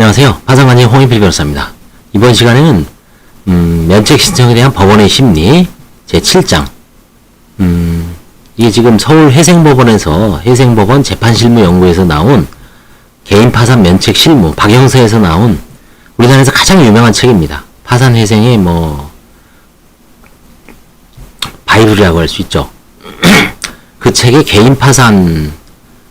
안녕하세요. 파산관계 홍익필 변호사입니다. 이번 시간에는 면책 신청에 대한 법원의 심리 제7장 이게 지금 서울 회생법원에서 회생법원 재판실무연구에서 나온 개인 파산 면책 실무 박영서에서 나온 우리나라에서 가장 유명한 책입니다. 파산 회생의 바이블이라고 할 수 있죠. 그 책에 개인 파산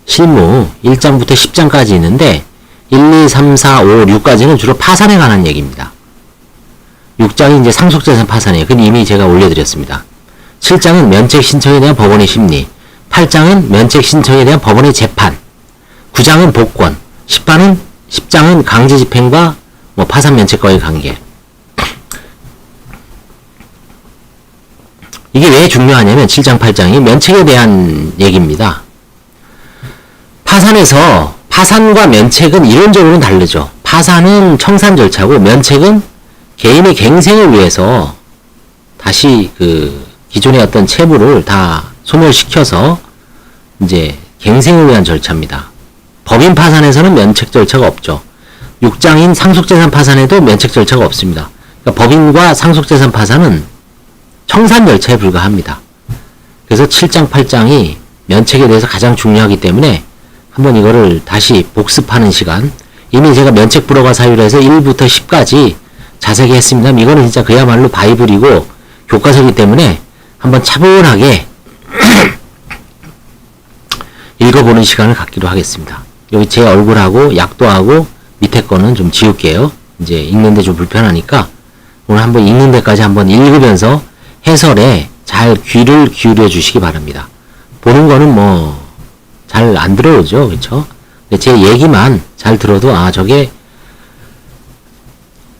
실무 1장부터 10장까지 있는데 1, 2, 3, 4, 5, 6까지는 주로 파산에 관한 얘기입니다. 6장이 이제 상속재산 파산이에요. 그건 이미 제가 올려드렸습니다. 7장은 면책 신청에 대한 법원의 심리, 8장은 면책 신청에 대한 법원의 재판, 9장은 복권, 10장은 강제 집행과 파산 면책과의 관계. 이게 왜 중요하냐면 7장, 8장이 면책에 대한 얘기입니다. 파산과 면책은 이론적으로는 다르죠. 파산은 청산 절차고 면책은 개인의 갱생을 위해서 다시 기존의 어떤 채무를 다 소멸시켜서 이제 갱생을 위한 절차입니다. 법인 파산에서는 면책 절차가 없죠. 6장인 상속재산 파산에도 면책 절차가 없습니다. 그러니까 법인과 상속재산 파산은 청산 절차에 불과합니다. 그래서 7장, 8장이 면책에 대해서 가장 중요하기 때문에 한번 이거를 다시 복습하는 시간. 이미 제가 면책 불허가 사유로 해서 1부터 10까지 자세히 했습니다. 이거는 진짜 그야말로 바이블이고 교과서이기 때문에 한번 차분하게 읽어보는 시간을 갖기로 하겠습니다. 여기 제 얼굴하고 약도하고 밑에 거는 좀 지울게요. 이제 읽는데 좀 불편하니까 오늘 한번 읽는 데까지 한번 읽으면서 해설에 잘 귀를 기울여 주시기 바랍니다. 보는 거는 잘 안 들어오죠. 그쵸? 근데 제 얘기만 잘 들어도, 저게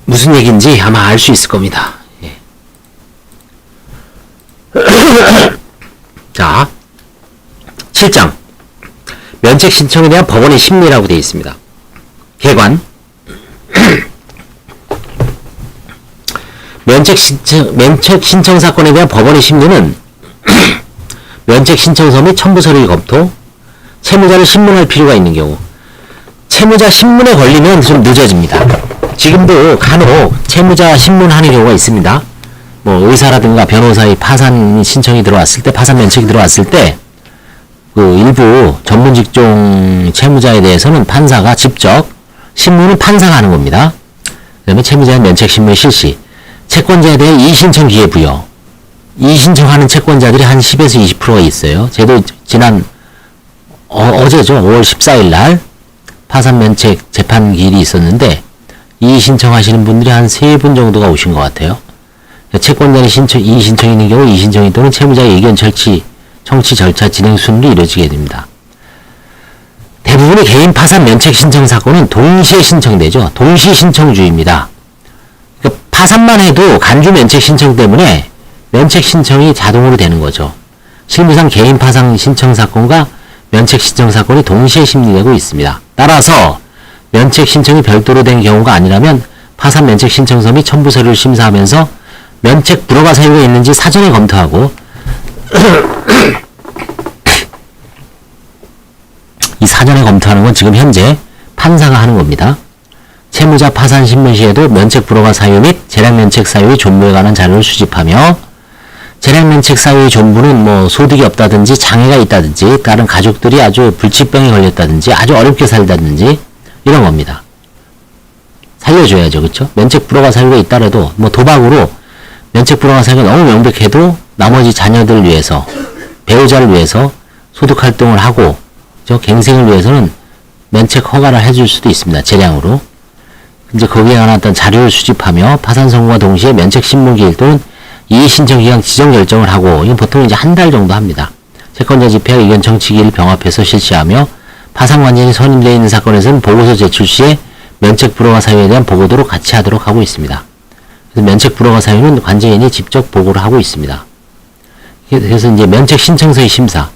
무슨 얘기인지 아마 알 수 있을 겁니다. 예. 자, 7장. 면책 신청에 대한 법원의 심리라고 되어 있습니다. 개관. 면책 신청 사건에 대한 법원의 심리는 면책 신청서 및 첨부 서류 검토, 채무자를 신문할 필요가 있는 경우, 채무자 신문에 걸리면 좀 늦어집니다. 지금도 간혹 채무자 신문하는 경우가 있습니다. 의사라든가 변호사의 파산 신청이 들어왔을 때, 파산 면책이 들어왔을 때, 일부 전문 직종 채무자에 대해서는 판사가 직접, 신문은 판사가 하는 겁니다. 그 다음에 채무자의 면책 신문 실시, 채권자에 대해 이의신청 기회 부여, 이의신청하는 채권자들이 한 10에서 20%가 있어요. 저도 지난 어제죠. 5월 14일 날 파산 면책 재판 기일이 있었는데 이의 신청하시는 분들이 한 3분 정도가 오신 것 같아요. 채권자의 이의 신청이 있는 경우 이의 신청이 또는 채무자의 의견 청취 절차 진행 순으로 이루어지게 됩니다. 대부분의 개인 파산 면책 신청 사건은 동시에 신청되죠. 동시 신청주의입니다. 그러니까 파산만 해도 간주 면책 신청 때문에 면책 신청이 자동으로 되는 거죠. 실무상 개인 파산 신청 사건과 면책 신청 사건이 동시에 심리되고 있습니다. 따라서 면책 신청이 별도로 된 경우가 아니라면 파산 면책 신청서 및 첨부 서류를 심사하면서 면책 불허가 사유가 있는지 사전에 검토하고 이 사전에 검토하는 건 지금 현재 판사가 하는 겁니다. 채무자 파산 신문 시에도 면책 불허가 사유 및 재량 면책 사유의 존부에 관한 자료를 수집하며 재량 면책 사유의 존부는 소득이 없다든지 장애가 있다든지 다른 가족들이 아주 불치병에 걸렸다든지 아주 어렵게 살다든지 이런 겁니다. 살려줘야죠. 그쵸? 면책 불허가 사유가 있더라도 도박으로 면책 불허가 사유가 너무 명백해도 나머지 자녀들을 위해서 배우자를 위해서 소득 활동을 하고 갱생을 위해서는 면책 허가를 해줄 수도 있습니다. 재량으로. 이제 거기에 관한 어떤 자료를 수집하며 파산 선고와 동시에 면책 신문 기일 또는 이의 신청 기간 지정 결정을 하고 이건 보통 이제 한 달 정도 합니다. 채권자 집회와 의견 청취 기일을 병합해서 실시하며 파산 관련이 선임되어 있는 사건에서는 보고서 제출 시에 면책 불허가 사유에 대한 보고도로 같이 하도록 하고 있습니다. 그래서 면책 불허가 사유는 관제인이 직접 보고를 하고 있습니다. 그래서 이제 면책 신청서의 심사.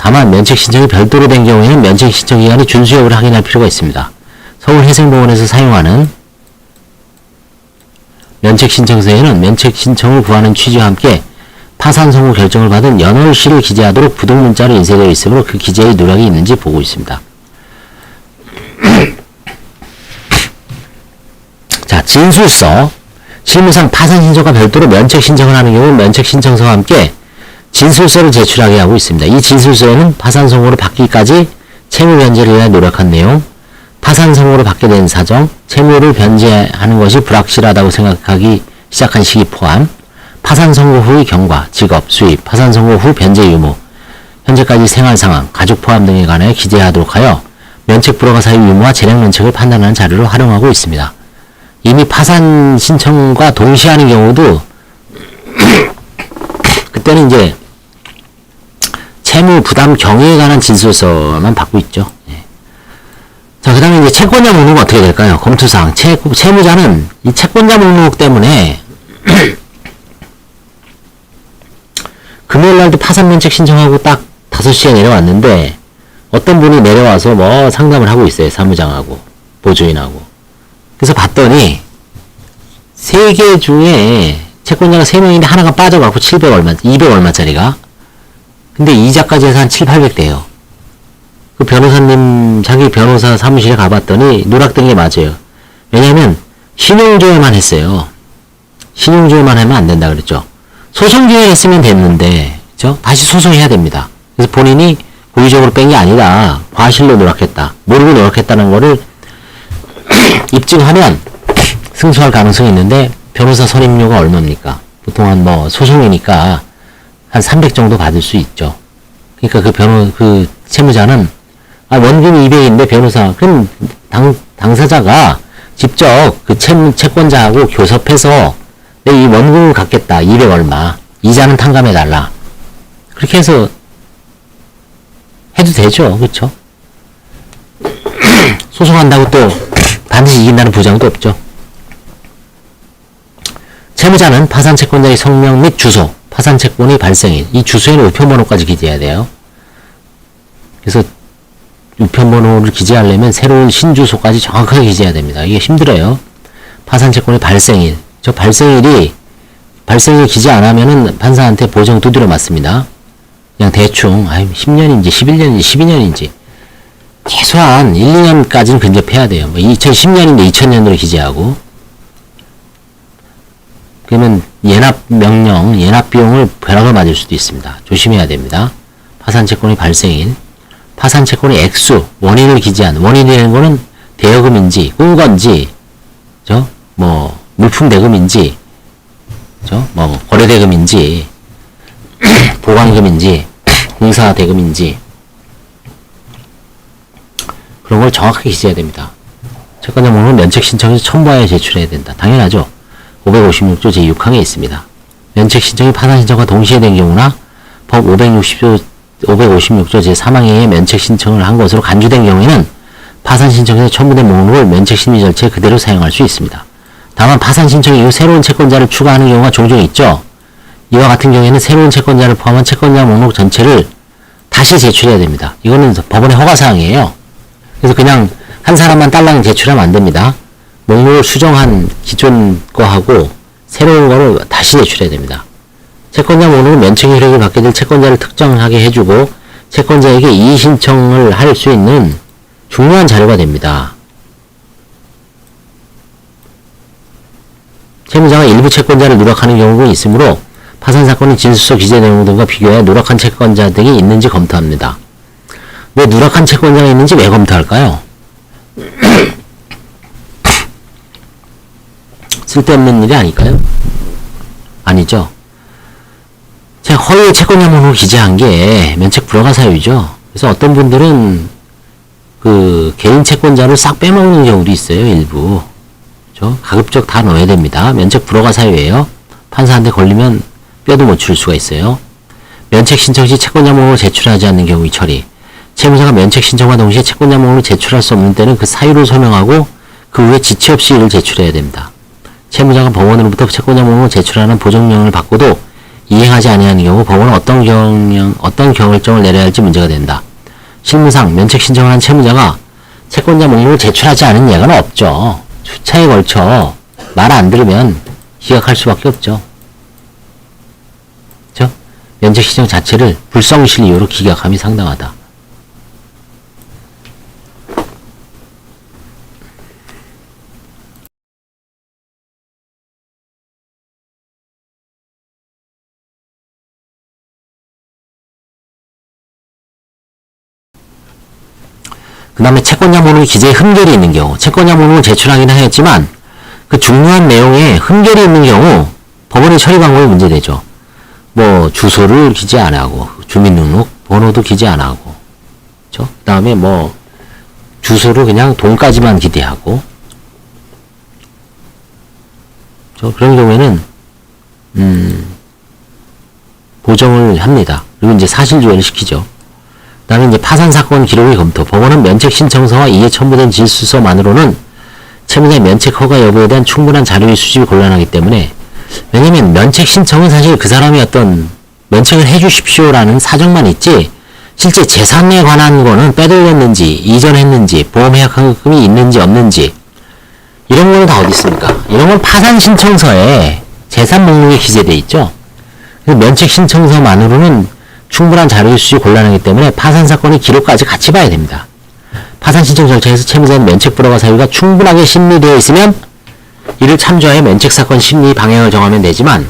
다만 면책 신청이 별도로 된 경우에는 면책 신청 기간의 준수 여부를 확인할 필요가 있습니다. 서울해생병원에서 사용하는 면책 신청서에는 면책 신청을 구하는 취지와 함께 파산 선고 결정을 받은 연월시를 기재하도록 부등문자로 인쇄되어 있으므로 그 기재의 누락이 있는지 보고 있습니다. 자, 진술서. 실무상 파산 신청과 별도로 면책 신청을 하는 경우 면책 신청서와 함께 진술서를 제출하게 하고 있습니다. 이 진술서에는 파산 선고로 받기까지 채무 변제를 위해 노력한 내용, 파산 선고로 받게 된 사정, 채무를 변제하는 것이 불확실하다고 생각하기 시작한 시기 포함, 파산 선고 후의 경과, 직업, 수입, 파산 선고 후 변제 유무, 현재까지 생활 상황, 가족 포함 등에 관해 기재하도록 하여 면책 불허가 사유 유무와 재량 면책을 판단하는 자료를 활용하고 있습니다. 이미 파산 신청과 동시에 하는 경우도 그때는 이제 채무 부담 경위에 관한 진술서만 받고 있죠. 예. 자, 그 다음에 이제 채권자 목록은 어떻게 될까요? 검토사항. 채무자는 이 채권자 목록 때문에 금요일날도 파산 면책 신청하고 딱 5시에 내려왔는데 어떤 분이 내려와서 뭐 상담을 하고 있어요. 사무장하고 보조인하고. 그래서 봤더니 3개 중에 채권자가 3명인데 하나가 빠져갖고 700얼마, 200얼마짜리가. 근데 이자까지 해서 한 7, 800대요. 그 변호사님, 자기 변호사 사무실에 가봤더니 누락된 게 맞아요. 왜냐면 신용조회만 했어요. 신용조회만 하면 안 된다 그랬죠. 소송조회 했으면 됐는데, 그죠? 다시 소송해야 됩니다. 그래서 본인이 고의적으로 뺀 게 아니라 과실로 누락했다. 모르고 누락했다는 거를 입증하면 승소할 가능성이 있는데 변호사 선임료가 얼마입니까? 보통 한 뭐 소송이니까 한 300 정도 받을 수 있죠. 그러니까 그 채무자는 원금이 200인데 변호사 그럼 당사자가 직접 그 채권자하고 교섭해서 내 이 원금을 갚겠다. 200 얼마. 이자는 탕감해 달라. 그렇게 해서 해도 되죠. 그렇죠? 소송한다고 또 반드시 이긴다는 보장도 없죠. 채무자는 파산 채권자의 성명 및 주소, 파산 채권의 발생일, 이 주소에는 우편번호까지 기재해야 돼요. 그래서 우편번호를 기재하려면 새로운 신주소까지 정확하게 기재해야 됩니다. 이게 힘들어요. 파산 채권의 발생일, 저 발생일 기재 안 하면은 판사한테 보정 두드려 맞습니다. 그냥 대충 10년인지 11년인지 12년인지 최소한 1, 2년까지는 근접해야 돼요. 뭐 2010년인데 2000년으로 기재하고. 그러면 예납 명령, 예납 비용을 벼락을 맞을 수도 있습니다. 조심해야 됩니다. 파산 채권의 발생일, 파산 채권의 액수, 원인을 기재한, 원인이라는 거는 대여금인지, 꾼 건지, 뭐, 물품 대금인지, 뭐, 거래대금인지, 보관금인지, 공사 대금인지, 그런 걸 정확하게 기재해야 됩니다. 채권자 목록은 면책 신청에서 첨부하여 제출해야 된다. 당연하죠. 556조 제6항에 있습니다. 면책 신청이 파산 신청과 동시에 된 경우나 법 556조 제3항에 면책 신청을 한 것으로 간주된 경우에는 파산 신청에서 첨부된 목록을 면책 심의 절차에 그대로 사용할 수 있습니다. 다만 파산 신청 이후 새로운 채권자를 추가하는 경우가 종종 있죠. 이와 같은 경우에는 새로운 채권자를 포함한 채권자 목록 전체를 다시 제출해야 됩니다. 이거는 법원의 허가사항이에요. 그래서 그냥 한 사람만 딸랑 제출하면 안 됩니다. 목록을 수정한 기존 거하고 새로운 거를 다시 제출해야 됩니다. 채권자 목록은 면책 효력을 받게 될 채권자를 특정하게 해주고 채권자에게 이의 신청을 할 수 있는 중요한 자료가 됩니다. 채무자가 일부 채권자를 누락하는 경우가 있으므로 파산사건의 진술서 기재 내용 등과 비교해 누락한 채권자 등이 있는지 검토합니다. 왜 누락한 채권자가 있는지 왜 검토할까요? 쓸데없는 일이 아닐까요? 아니죠. 허위의 채권자 목록을 기재한 게 면책 불허가 사유죠. 그래서 어떤 분들은 그 개인 채권자를 싹 빼먹는 경우도 있어요. 일부. 그렇죠? 가급적 다 넣어야 됩니다. 면책 불허가 사유예요. 판사한테 걸리면 뼈도 못 줄 수가 있어요. 면책 신청 시 채권자 목록을 제출하지 않는 경우의 처리. 채무자가 면책 신청과 동시에 채권자 목록을 제출할 수 없는 때는 그 사유를 설명하고 그 후에 지체 없이 이를 제출해야 됩니다. 채무자가 법원으로부터 채권자 목록을 제출하는 보정령을 받고도 이행하지 아니하는 경우 법원은 어떤 결정을 내려야 할지 문제가 된다. 실무상 면책 신청을 한 채무자가 채권자 목록을 제출하지 않은 예가는 없죠. 수차에 걸쳐 말 안 들으면 기각할 수밖에 없죠. 그렇죠? 면책 신청 자체를 불성실 이유로 기각함이 상당하다. 그 다음에 채권자 목록에 기재에 흠결이 있는 경우, 채권자 목록을 제출하기는 하였지만 그 중요한 내용에 흠결이 있는 경우 법원의 처리 방법이 문제되죠. 뭐 주소를 기재 안 하고 주민등록 번호도 기재 안 하고, 그렇죠? 그 다음에 뭐 주소를 그냥 돈까지만 기재하고, 그렇죠? 그런 경우에는 보정을 합니다. 그리고 이제 사실조회를 시키죠. 그 다음에 이제 파산사건 기록의 검토. 법원은 면책 신청서와 이에 첨부된 질수서만으로는 채무자의 면책 허가 여부에 대한 충분한 자료의 수집이 곤란하기 때문에, 왜냐면 면책 신청은 사실 그 사람이 어떤 면책을 해주십시오라는 사정만 있지 실제 재산에 관한 거는 빼돌렸는지 이전했는지 보험해약환급금이 있는지 없는지 이런 거는 다 어디 있습니까? 이런 건 파산 신청서에 재산 목록에 기재돼 있죠. 면책 신청서만으로는 충분한 자료의 수집이 곤란하기 때문에 파산사건의 기록까지 같이 봐야 됩니다. 파산신청 절차에서 채무자는 면책 불허가 사유가 충분하게 심리되어 있으면 이를 참조하여 면책사건 심리 방향을 정하면 되지만,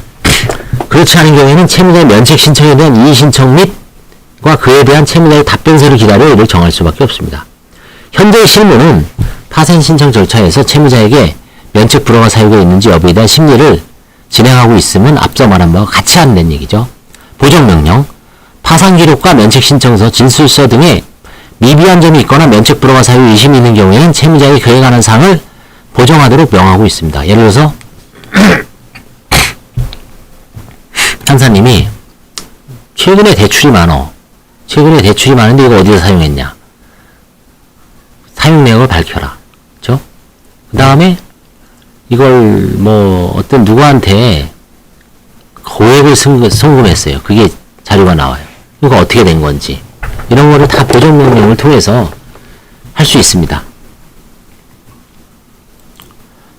그렇지 않은 경우에는 채무자의 면책 신청에 대한 이의신청 및과 그에 대한 채무자의 답변서를 기다려 이를 정할 수밖에 없습니다. 현재의 실무는 파산신청 절차에서 채무자에게 면책 불허가 사유가 있는지 여부에 대한 심리를 진행하고 있으면 앞서 말한 바와 같이 한다는 얘기죠. 보정명령, 파산기록과 면책신청서, 진술서 등에 미비한 점이 있거나 면책 불허가 사유 의심이 있는 경우에는 채무자에게 그에 관한 사항을 보정하도록 명하고 있습니다. 예를 들어서 판사님이 최근에 대출이 많은데 이거 어디서 사용했냐, 사용 내역을 밝혀라. 그렇죠? 그 다음에 이걸 뭐 어떤 누구한테 고액을 송금했어요. 그게 자료가 나와요. 이거 어떻게 된 건지 이런 거를 다 보정명령을 통해서 할 수 있습니다.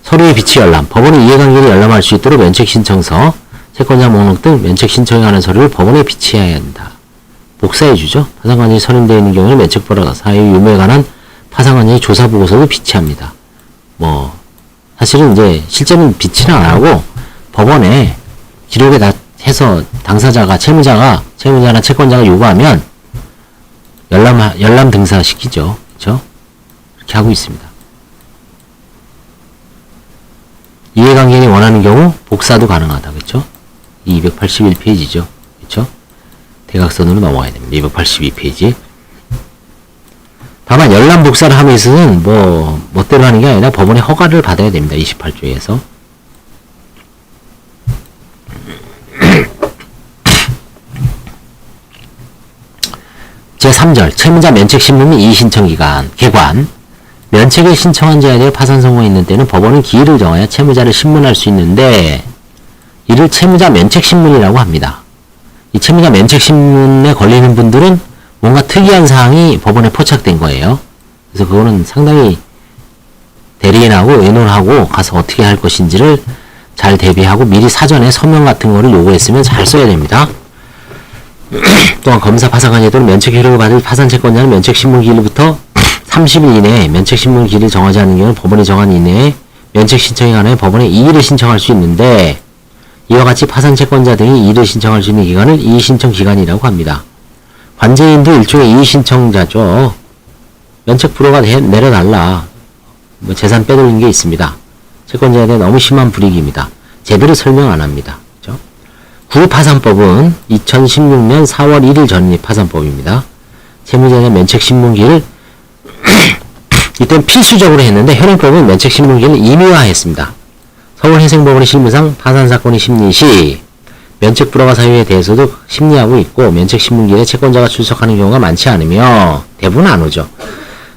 서류의 비치 열람. 법원의 이해관계를 열람할 수 있도록 면책신청서, 채권자 목록 등 면책신청에 관한 서류를 법원에 비치해야 한다. 복사해주죠. 파산관청이 선임되어 있는 경우는 면책불허가 사유 유무에 관한 파산관청이 조사보고서도 비치합니다. 뭐 사실은 이제 실제는 비치는 안 하고 법원에 기록에 다 해서 당사자가 채무자나 채권자가 요구하면 열람 등사시키죠. 그렇죠? 이렇게 하고 있습니다. 이해관계인이 원하는 경우 복사도 가능하다. 그렇죠? 281페이지죠. 그렇죠? 대각선으로 넘어가야 됩니다. 282페이지. 다만 열람 복사를 함에 있어서는 멋대로 하는 게 아니라 법원의 허가를 받아야 됩니다. 28조에서. 제3절 채무자 면책신문 및 이의신청기간 개관. 면책을 신청한 자에 대해 파산 선고가 있는 때는 법원은 기일을 정하여 채무자를 신문할 수 있는데 이를 채무자 면책신문이라고 합니다. 이 채무자 면책신문에 걸리는 분들은 뭔가 특이한 사항이 법원에 포착된 거예요. 그래서 그거는 상당히 대리인하고 의논하고 가서 어떻게 할 것인지를 잘 대비하고 미리 사전에 서명 같은 거를 요구했으면 잘 써야 됩니다. 또한 검사 파산관계 또는 면책 효력을 받을 파산채권자는 면책신문기일부터 30일 이내에 면책신문기일을 정하지 않는 경우는 법원이 정한 이내에 면책신청에 관하여 법원에 이의를 신청할 수 있는데 이와 같이 파산채권자 등이 이의를 신청할 수 있는 기간을 이의신청기간이라고 합니다. 관제인도 일종의 이의신청자죠. 면책불허가 내려달라. 재산 빼돌린 게 있습니다. 채권자에 대해 너무 심한 불이익입니다. 제대로 설명 안 합니다. 그렇죠? 구파산법은 2016년 4월 1일 전립 파산법입니다. 채무자의 면책신문기를 이때는 필수적으로 했는데 현행법은 면책신문기를 임의화했습니다. 서울해생법원의 실무상 파산사건의 심리 시 면책불허가 사유에 대해서도 심리하고 있고 면책신문기일에 채권자가 출석하는 경우가 많지 않으며 대부분 안 오죠.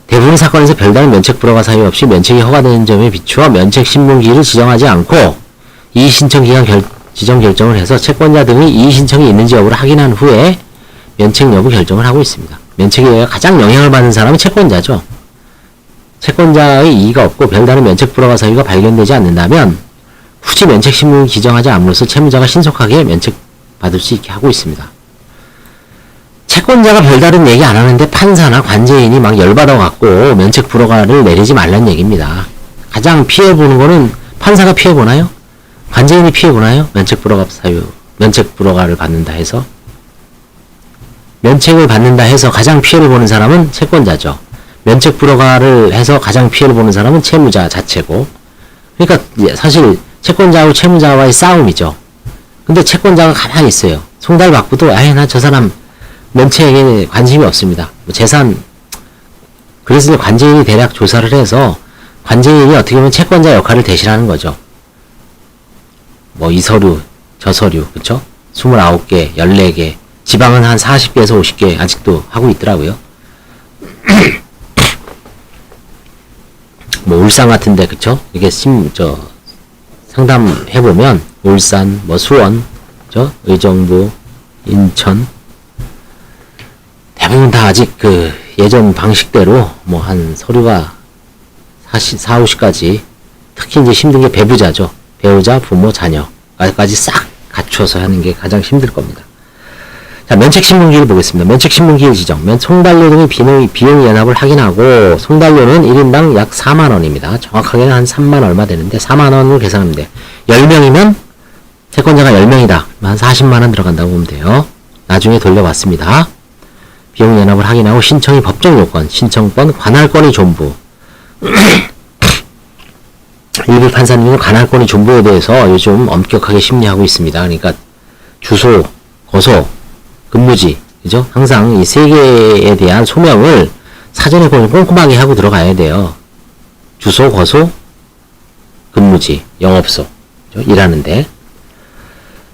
대부분 사건에서 별다른 면책불허가 사유 없이 면책이 허가되는 점에 비추어 면책신문기일을 지정하지 않고 이의신청기간 지정 결정을 해서 채권자 등의 이의 신청이 있는지 여부를 확인한 후에 면책 여부 결정을 하고 있습니다. 면책에 가장 영향을 받는 사람은 채권자죠. 채권자의 이의가 없고 별다른 면책 불허가 사유가 발견되지 않는다면 굳이 면책 신문을 기정하지 않음으로써 채무자가 신속하게 면책받을 수 있게 하고 있습니다. 채권자가 별다른 얘기 안 하는데 판사나 관제인이 막 열받아갖고 면책 불허가를 내리지 말란 얘기입니다. 가장 피해보는 거는 판사가 피해보나요? 관제인이 피해보나요? 면책 불허가 사유, 면책 불허가를 받는다 해서. 면책을 받는다 해서 가장 피해를 보는 사람은 채권자죠. 면책 불허가를 해서 가장 피해를 보는 사람은 채무자 자체고. 그러니까 사실 채권자하고 채무자와의 싸움이죠. 근데 채권자가 가만히 있어요. 송달받고도 아이 나 저 사람 면책에 관심이 없습니다. 뭐 재산, 그래서 관제인이 대략 조사를 해서 관제인이 어떻게 보면 채권자 역할을 대신하는 거죠. 뭐 이 서류, 저 서류, 그쵸? 29개, 14개, 지방은 한 40개에서 50개 아직도 하고 있더라고요. 뭐 울산 같은데, 그쵸? 이게 상담해보면 울산, 뭐 수원, 그쵸? 의정부, 인천, 대부분 다 아직 그 예전 방식대로 뭐 한 서류가 4, 50까지, 특히 이제 힘든 게 배부자죠. 배우자, 부모, 자녀까지 싹 갖춰서 하는 게 가장 힘들 겁니다. 자, 면책신문기일 보겠습니다. 면책신문기일 지정. 송달료 등의 비용 연합을 확인하고, 송달료는 1인당 약 4만원입니다. 정확하게는 한 3만 얼마 되는데, 4만원으로 계산하면 돼. 10명이면, 채권자가 10명이다. 한 40만원 들어간다고 보면 돼요. 나중에 돌려받습니다. 비용 연합을 확인하고, 신청이 법정 요건, 신청권, 관할권의 존부. 일부 판사님은 관할권의 존부에 대해서 요즘 엄격하게 심리하고 있습니다. 그러니까, 주소, 거소, 근무지, 그죠? 항상 이 세 개에 대한 소명을 사전에 꼼꼼하게 하고 들어가야 돼요. 주소, 거소, 근무지, 영업소, 그죠? 일하는데.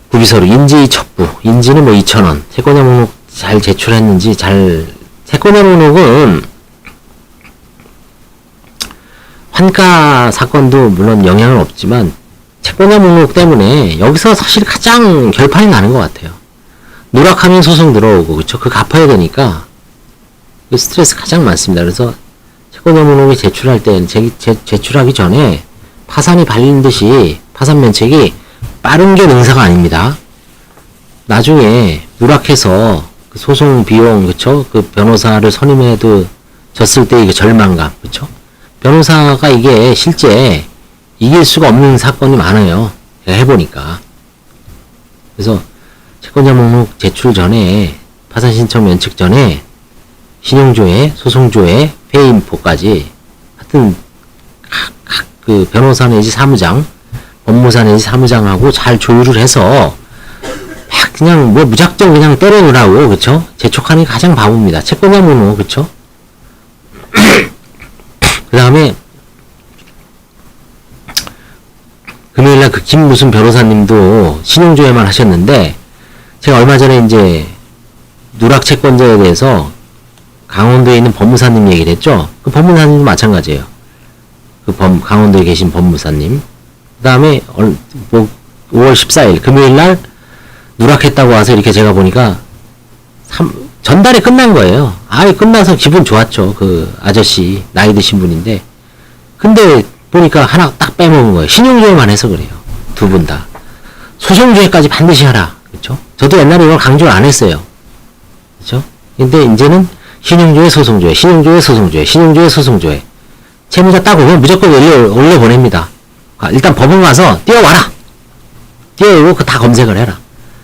구비서류, 인지 첩부, 인지는 뭐 2,000원, 채권자 목록 잘 제출했는지 채권자 목록은 환가 사건도 물론 영향은 없지만 채권자 목록 때문에 여기서 사실 가장 결판이 나는 것 같아요. 누락하면 소송 들어오고, 그쵸? 그 갚아야 되니까, 스트레스 가장 많습니다. 그래서, 채권자 목록이 제출할 때, 제출하기 전에, 파산이 발린 듯이, 파산 면책이 빠른 게 능사가 아닙니다. 나중에, 누락해서, 그 소송 비용, 그쵸? 그 변호사를 선임해도 졌을 때, 이게 절망감, 그쵸? 변호사가 이게 실제, 이길 수가 없는 사건이 많아요. 제가 해보니까. 그래서, 채권자 목록 제출 전에, 파산 신청 면책 전에, 신용조회, 소송조회, 폐인포까지, 하여튼, 그 변호사 내지 사무장, 법무사 내지 사무장하고 잘 조율을 해서, 막 그냥 뭐 무작정 그냥 때려놓으라고, 그쵸? 재촉하는 게 가장 바보입니다. 채권자 목록, 그쵸? 그 다음에, 금요일날 그 김 무슨 변호사님도 신용조회만 하셨는데, 제가 얼마 전에 이제 누락 채권자에 대해서 강원도에 있는 법무사님 얘기를 했죠. 그 법무사님도 마찬가지예요. 그 강원도에 계신 법무사님. 그 다음에 5월 14일 금요일날 누락했다고 와서 이렇게 제가 보니까 전달이 끝난 거예요. 아예 끝나서 기분 좋았죠. 그 아저씨 나이 드신 분인데, 근데 보니까 하나 딱 빼먹은 거예요. 신용조회만 해서 그래요. 두 분 다. 소송조회까지 반드시 하라. 그쵸? 저도 옛날에 이걸 강조를 안 했어요. 그쵸? 근데 이제는 신용조회, 소송조회, 신용조회, 소송조회, 신용조회, 소송조회. 채무자 딱 오면 무조건 올려보냅니다. 일단 법원 가서 띄워와라! 띄워오고 그 다 검색을 해라.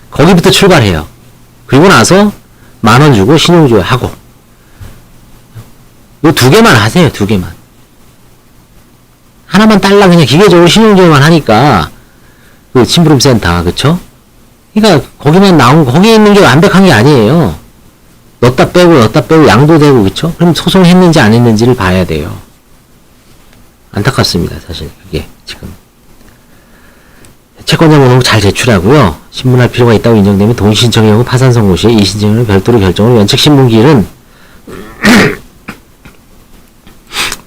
거기부터 출발해요. 그리고 나서 10,000원 주고 신용조회 하고. 요 2개만 하세요, 2개만. 하나만 딸랑 그냥 기계적으로 신용조회만 하니까, 그 심부름센터, 그쵸? 그러니까 거기만 거기에 있는 게 완벽한 게 아니에요. 넣었다 빼고 양도 되고, 그쵸? 그럼 소송했는지 안 했는지를 봐야 돼요. 안타깝습니다, 사실 그게 지금. 채권자 목록 잘 제출하고요. 신문할 필요가 있다고 인정되면 동의신청의 경우 파산 선고 시에 이 신청을 별도로 결정을 면책신문기일은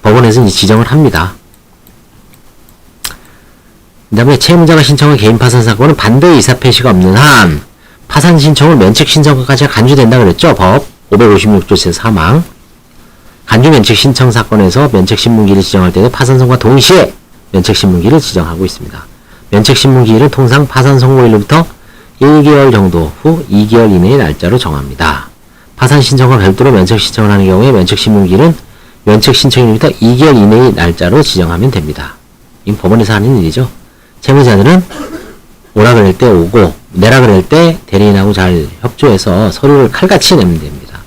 법원에서 이제 지정을 합니다. 그 다음에 채무자가 신청한 개인 파산 사건은 반대 이사 표시가 없는 한 파산 신청은 면책 신청까지 간주된다 그랬죠. 법 556조 제3항. 간주 면책 신청 사건에서 면책 신문기일을 지정할 때도 파산선과 동시에 면책 신문기일을 지정하고 있습니다. 면책 신문기일은 통상 파산 선고일로부터 1개월 정도 후 2개월 이내의 날짜로 정합니다. 파산 신청과 별도로 면책 신청을 하는 경우에 면책 신문기일은 면책 신청일로부터 2개월 이내의 날짜로 지정하면 됩니다. 이건 법원에서 하는 일이죠. 채무자들은 오라 그럴 때 오고 내라 그럴 때 대리인하고 잘 협조해서 서류를 칼같이 내면 됩니다.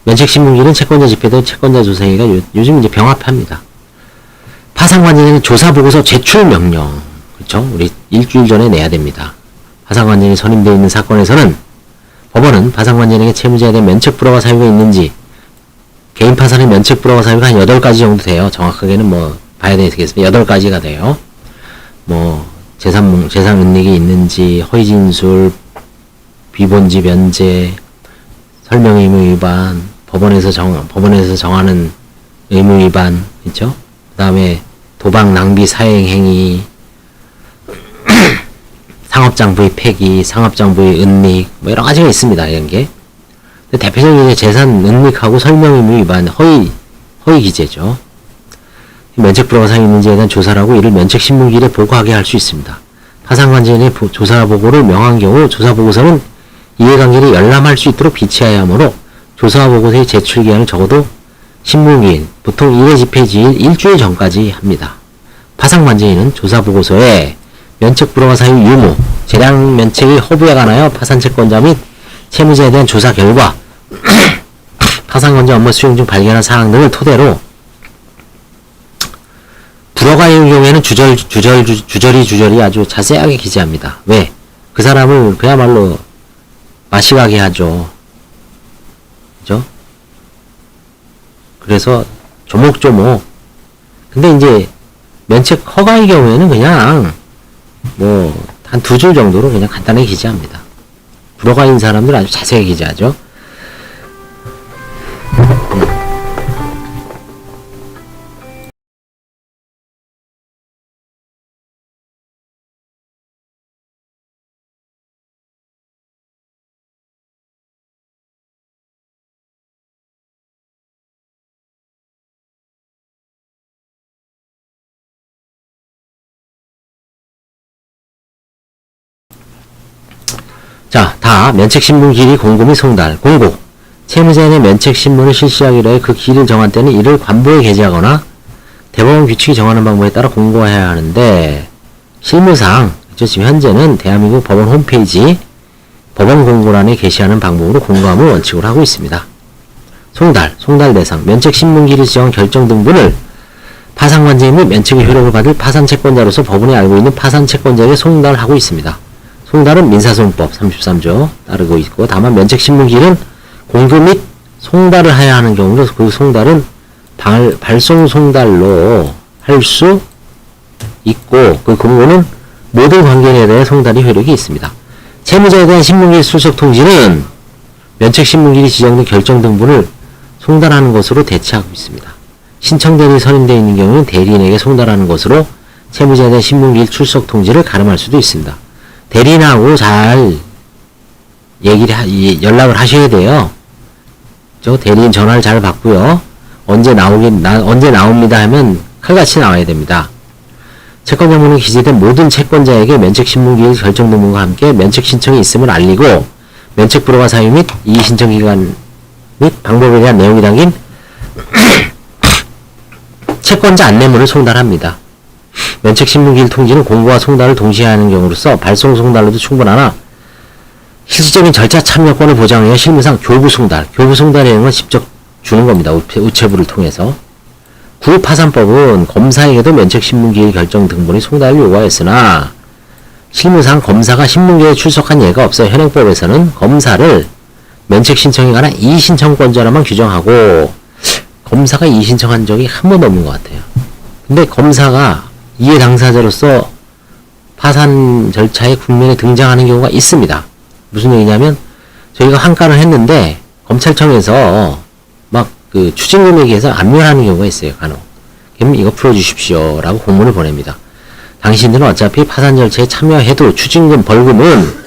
면책 신문기일은 채권자 집회도 채권자 조사회가 요즘 이제 병합합니다. 파산관계인은 조사보고서 제출 명령, 그렇죠? 우리 일주일 전에 내야 됩니다. 파산관계인이 선임되어 있는 사건에서는 법원은 파산관계인에게 채무자에 대한 면책 불허가 사유가 있는지, 개인 파산의 면책 불허가 사유가 한 8가지 정도 돼요. 정확하게는 뭐 봐야 되겠습니다. 8가지가 돼요. 뭐 재산 은닉이 있는지, 허위 진술, 비본지 변제, 설명 의무 위반, 법원에서 정하는 의무 위반, 그렇죠? 그다음에 도박 낭비 사행 행위, 상업장부의 폐기, 상업장부의 은닉, 뭐 여러 가지가 있습니다. 이런 게. 근데 대표적인 재산 은닉하고 설명 의무 위반, 허위 기재죠. 면책 불허가 사유 있는지에 대한 조사를 하고 이를 면책 신문기일에 보고하게 할 수 있습니다. 파산관계인의 조사 보고를 명한 경우 조사 보고서는 이해관계를 열람할 수 있도록 비치해야 하므로 조사 보고서의 제출 기한을 적어도 신문기일, 보통 1회 집행지일 일주일 전까지 합니다. 파산관계인은 조사 보고서에 면책 불허가 사유 유무, 재량 면책의 허부에 관하여 파산채권자 및 채무자에 대한 조사 결과 파산관계 업무 수행 중 발견한 사항 등을 토대로 불허가인 경우에는 주저리 아주 자세하게 기재합니다. 왜? 그 사람을 그야말로 마시가게 하죠. 그죠? 그래서 조목조목. 근데 이제 면책 허가의 경우에는 그냥 뭐 한 2줄 정도로 그냥 간단하게 기재합니다. 불허가인 사람들 아주 자세하게 기재하죠. 자, 다 면책신문 기일이 공고 및 송달, 공고. 채무자에 대한 면책신문을 실시하기로 해 그 기일을 정한 때는 이를 관보에 게재하거나 대법원 규칙이 정하는 방법에 따라 공고해야 하는데 실무상 지금 현재는 대한민국 법원 홈페이지 법원 공고란에 게시하는 방법으로 공고함을 원칙으로 하고 있습니다. 송달, 송달 대상, 면책신문기일을 지정한 결정 등본을 파산관계 및 면책의 효력을 받을 파산채권자로서 법원이 알고 있는 파산채권자에게 송달하고 있습니다. 송달은 민사소송법 33조 따르고 있고, 다만 면책신문기일은 공고 및 송달을 해야 하는 경우로 그 송달은 발송 송달로 할 수 있고, 그 공고는 모든 관계인에 대해 송달이 효력이 있습니다. 채무자에 대한 신문기일 출석 통지는 면책신문기일이 지정된 결정 등본을 송달하는 것으로 대체하고 있습니다. 신청대리인이 선임되어 있는 경우는 대리인에게 송달하는 것으로 채무자에 대한 신문기일 출석 통지를 가름할 수도 있습니다. 대리인하고 잘 연락을 하셔야 돼요. 저 대리인 전화를 잘 받고요. 언제 나옵니다 하면 칼같이 나와야 됩니다. 채권자문에 기재된 모든 채권자에게 면책신문기일 결정 등본과 함께 면책 신청이 있음을 알리고, 면책 불허가 사유 및 이의 신청 기간 및 방법에 대한 내용이 담긴 채권자 안내문을 송달합니다. 면책신문기일 통지는 공고와 송달을 동시에 하는 경우로서 발송 송달로도 충분하나 실질적인 절차 참여권을 보장하여 실무상 교부 송달의 내용은 직접 주는 겁니다. 우체부를 통해서. 구파산법은 검사에게도 면책신문기일 결정 등본이 송달을 요구하였으나 실무상 검사가 신문기일에 출석한 예가 없어 현행법에서는 검사를 면책신청에 관한 이의신청권자로만 규정하고, 검사가 이의신청한 적이 한 번도 없는 것 같아요. 근데 검사가 이해 당사자로서 파산 절차의 국면에 등장하는 경우가 있습니다. 무슨 얘기냐면, 저희가 환가를 했는데 검찰청에서 막 그 추징금액에 대해서 압류하는 경우가 있어요. 간혹. 그럼 이거 풀어주십시오 라고 공문을 보냅니다. 당신들은 어차피 파산 절차에 참여해도 추징금, 벌금은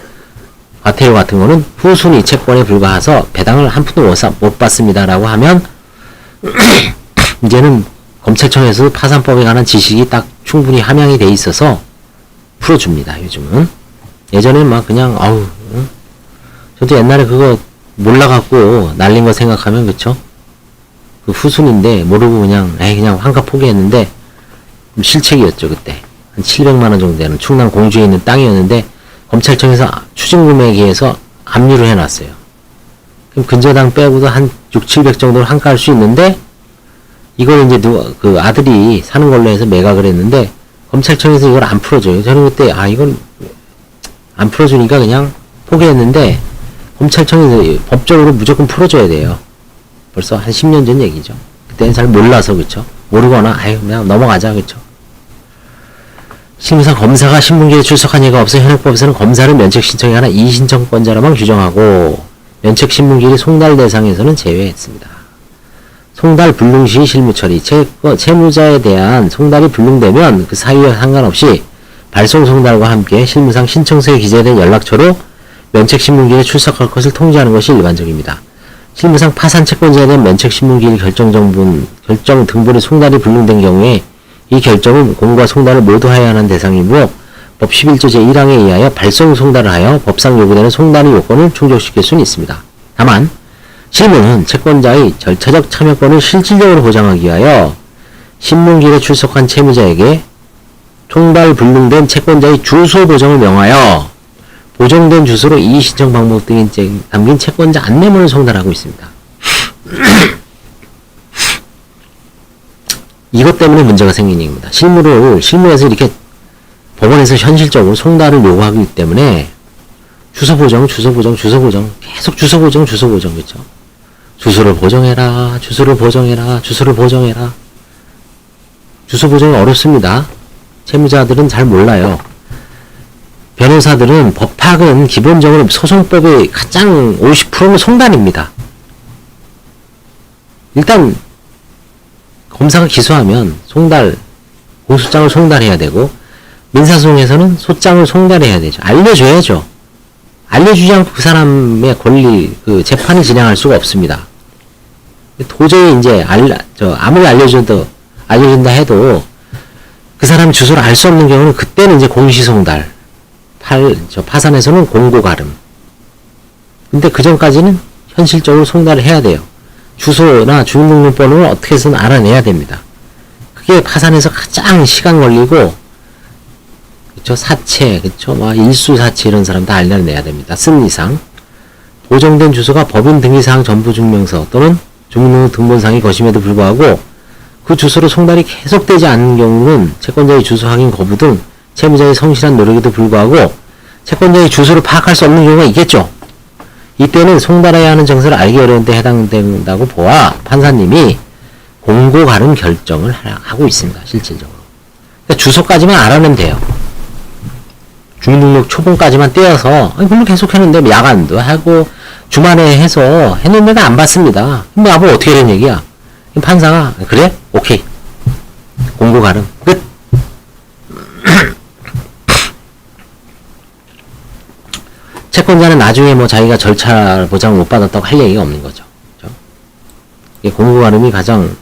과태료 같은 거는 후순위 채권에 불과해서 배당을 한 푼도 못 받습니다라고 하면 이제는 검찰청에서도 파산법에 관한 지식이 딱 충분히 함양이 돼 있어서 풀어줍니다. 요즘은. 예전엔 막 그냥 아우 저도 옛날에 그거 몰라갖고 날린 거 생각하면 그쵸? 그 후순인데 모르고 그냥 환갑 포기했는데 실책이었죠 그때. 한 700만원 정도 되는 충남 공주에 있는 땅이었는데 검찰청에서 추징금에 의해서 압류를 해놨어요. 그럼 근저당 빼고도 한 6, 700 정도를 한가 할 수 있는데 이걸 이제 그 아들이 사는 걸로 해서 매각을 했는데 검찰청에서 이걸 안 풀어줘요. 저는 그때 이건 안 풀어주니까 그냥 포기했는데 검찰청에서 법적으로 무조건 풀어줘야 돼요. 벌써 한 10년 전 얘기죠. 그때는 잘 몰라서 그쵸. 모르거나 그냥 넘어가자 그쵸. 실무상 검사가 신문기에 출석한 예가 없어 현행법에서는 검사를 면책 신청에 관한 이의신청권자로만 규정하고 면책 신문기일이 송달 대상에서는 제외했습니다. 송달 불능 시 실무 처리 채무자에 대한 송달이 불능되면 그 사유와 상관없이 발송 송달과 함께 실무상 신청서에 기재된 연락처로 면책 신문기일에 출석할 것을 통지하는 것이 일반적입니다. 실무상 파산 채권자에 대한 면책 신문기일 결정 등본의 송달이 불능된 경우에 이 결정은 공과 송달을 모두 하여야 하는 대상이므로 법 11조 제1항에 의하여 발송 송달을 하여 법상 요구되는 송달의 요건을 충족시킬 수는 있습니다. 다만 실무는 채권자의 절차적 참여권을 실질적으로 보장하기 위하여 신문기일에 출석한 채무자에게 송달 불능된 채권자의 주소 보정을 명하여 보정된 주소로 이의신청 방법 등이 담긴 채권자 안내문을 송달하고 있습니다. 이것 때문에 문제가 생긴 얘기입니다. 실무에서 이렇게 법원에서 현실적으로 송달을 요구하기 때문에 주소 보정, 계속 주소 보정, 그쵸? 주소를 보정해라. 주소 보정이 어렵습니다. 채무자들은 잘 몰라요. 변호사들은 법학은 기본적으로 소송법의 가장 50%는 송달입니다. 일단 검사가 기소하면 공소장을 송달해야 되고 민사소송에서는 소장을 송달해야 되죠. 알려줘야죠. 알려주지 않고 그 사람의 권리, 재판을 진행할 수가 없습니다. 도저히 이제 아무리 알려준다 해도 그 사람이 주소를 알 수 없는 경우는 그때는 이제 공시송달, 파산에서는 공고가름. 근데 그 전까지는 현실적으로 송달을 해야 돼요. 주소나 주민등록번호를 어떻게 해서는 알아내야 됩니다. 그게 파산에서 가장 시간 걸리고, 그쵸? 사채, 그쵸? 일수사채 이런 사람 다 알려내야 됩니다. 쓴 이상. 보정된 주소가 법인 등기사항 전부증명서 또는 주민등록 등본상이 것임에도 불구하고 그 주소로 송달이 계속되지 않는 경우는 채권자의 주소 확인 거부 등 채무자의 성실한 노력에도 불구하고 채권자의 주소를 파악할 수 없는 경우가 있겠죠. 이때는 송달해야 하는 정서를 알기 어려운 데 해당된다고 보아 판사님이 공고 가름 결정을 하고 있습니다. 실질적으로. 그러니까 주소까지만 알아내면 돼요. 주민등록 초본까지만 떼어서 물론 계속 했는데 야간도 하고 주말에 해서 했는데도 안 받습니다. 그럼 나보고 어떻게 된 얘기야? 판사가 그래? 오케이. 공고 가름 끝. 채권자는 나중에 자기가 절차 보장을 못 받았다고 할 얘기가 없는 거죠. 그렇죠? 공고 가름이 가장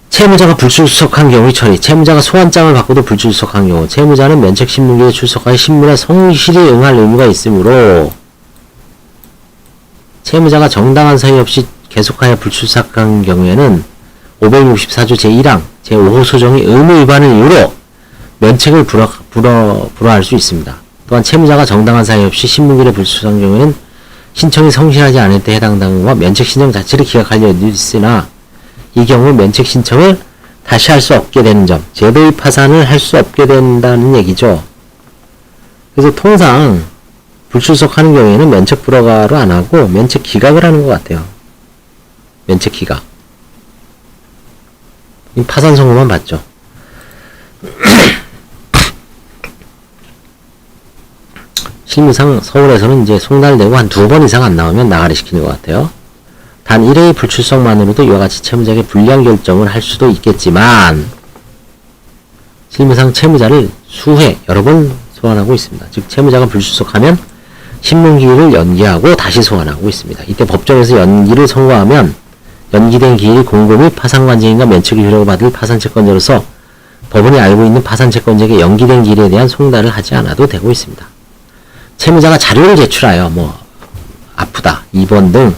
채무자가 불출석한 경우의 처리, 채무자가 소환장을 받고도 불출석한 경우, 채무자는 면책신문기에 출석하여 신문에 성실히 응할 의무가 있으므로 채무자가 정당한 사유 없이 계속하여 불출석한 경우에는 564조 제1항 제5호 소정의 의무 위반을 이유로 면책을 불허할 수 있습니다. 또한 채무자가 정당한 사유 없이 신문기에 불출석한 경우에는 신청이 성실하지 않을 때 해당하는 것과 면책 신청 자체를 기각할 여지도 있으나 이 경우 면책 신청을 다시 할 수 없게 되는 점, 제도의 파산을 할 수 없게 된다는 얘기죠. 그래서 통상 불출석하는 경우에는 면책 불허가로 안 하고 면책 기각을 하는 것 같아요. 면책 기각. 파산 선고만 받죠. 실무상 서울에서는 이제 송달되고 한 2번 이상 안 나오면 나가리 시키는 것 같아요. 단 1회의 불출석만으로도 이와 같이 채무자에게 불리한 결정을 할 수도 있겠지만 실무상 채무자를 수회 여러 번 소환하고 있습니다. 즉 채무자가 불출석하면 신문기일을 연기하고 다시 소환하고 있습니다. 이때 법정에서 연기를 선고하면 연기된 기일이 공고 및 파산관제인과 면책을 효력을 받을 파산채권자로서 법원이 알고 있는 파산채권자에게 연기된 기일에 대한 송달을 하지 않아도 되고 있습니다. 채무자가 자료를 제출하여 아프다, 입원 등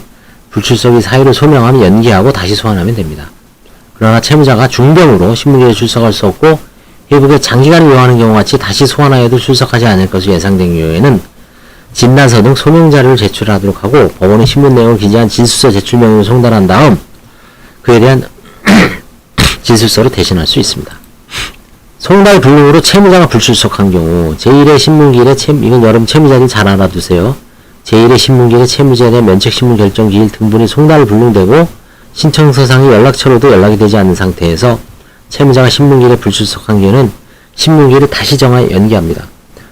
불출석의 사유를 소명하면 연기하고 다시 소환하면 됩니다. 그러나 채무자가 중병으로 신문기일에 출석할 수 없고 회복에 장기간을 요하는 경우 같이 다시 소환하여도 출석하지 않을 것이 예상된 경우에는 진단서 등 소명자료를 제출하도록 하고 법원의 신문 내용을 기재한 진술서 제출 명령을 송달한 다음 그에 대한 진술서를 대신할 수 있습니다. 송달 불능으로 채무자가 불출석한 경우 제1회 신문기일에 이건 여러분 채무자들 잘 알아두세요. 제1회 신문기일에 채무자에 대한 면책신문 결정기일 등본이 송달 불능되고 신청서상의 연락처로도 연락이 되지 않는 상태에서 채무자가 신문기일에 불출석한 경우에는 신문기일을 다시 정하여 연기합니다.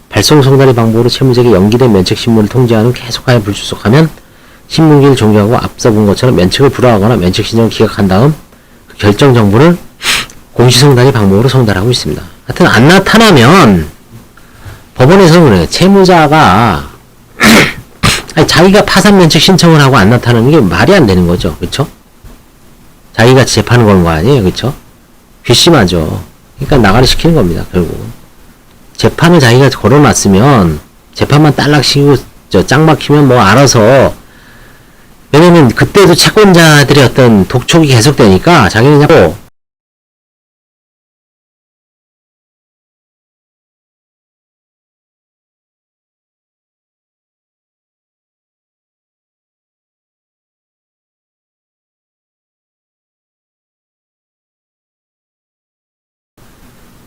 발송 송달의 방법으로 채무자에게 연기된 면책신문을 통지한 후 계속하여 불출석하면 신문기일을 종료하고 앞서 본 것처럼 면책을 불허하거나 면책 신청을 기각한 다음 그 결정 정보를 공시송달의 방법으로 송달하고 있습니다. 하여튼 안 나타나면 법원에서는 그래요. 채무자가 아니, 자기가 파산 면책 신청을 하고 안 나타나는 게 말이 안 되는 거죠. 그쵸? 자기가 재판을 거는 거 아니에요. 그쵸? 괘씸하죠. 그러니까 나가리 시키는 겁니다. 결국. 재판을 자기가 걸어놨으면 재판만 딸락시키고 짱 막히면 뭐 알아서 왜냐면 그때도 채권자들의 어떤 독촉이 계속되니까 자기는 자꾸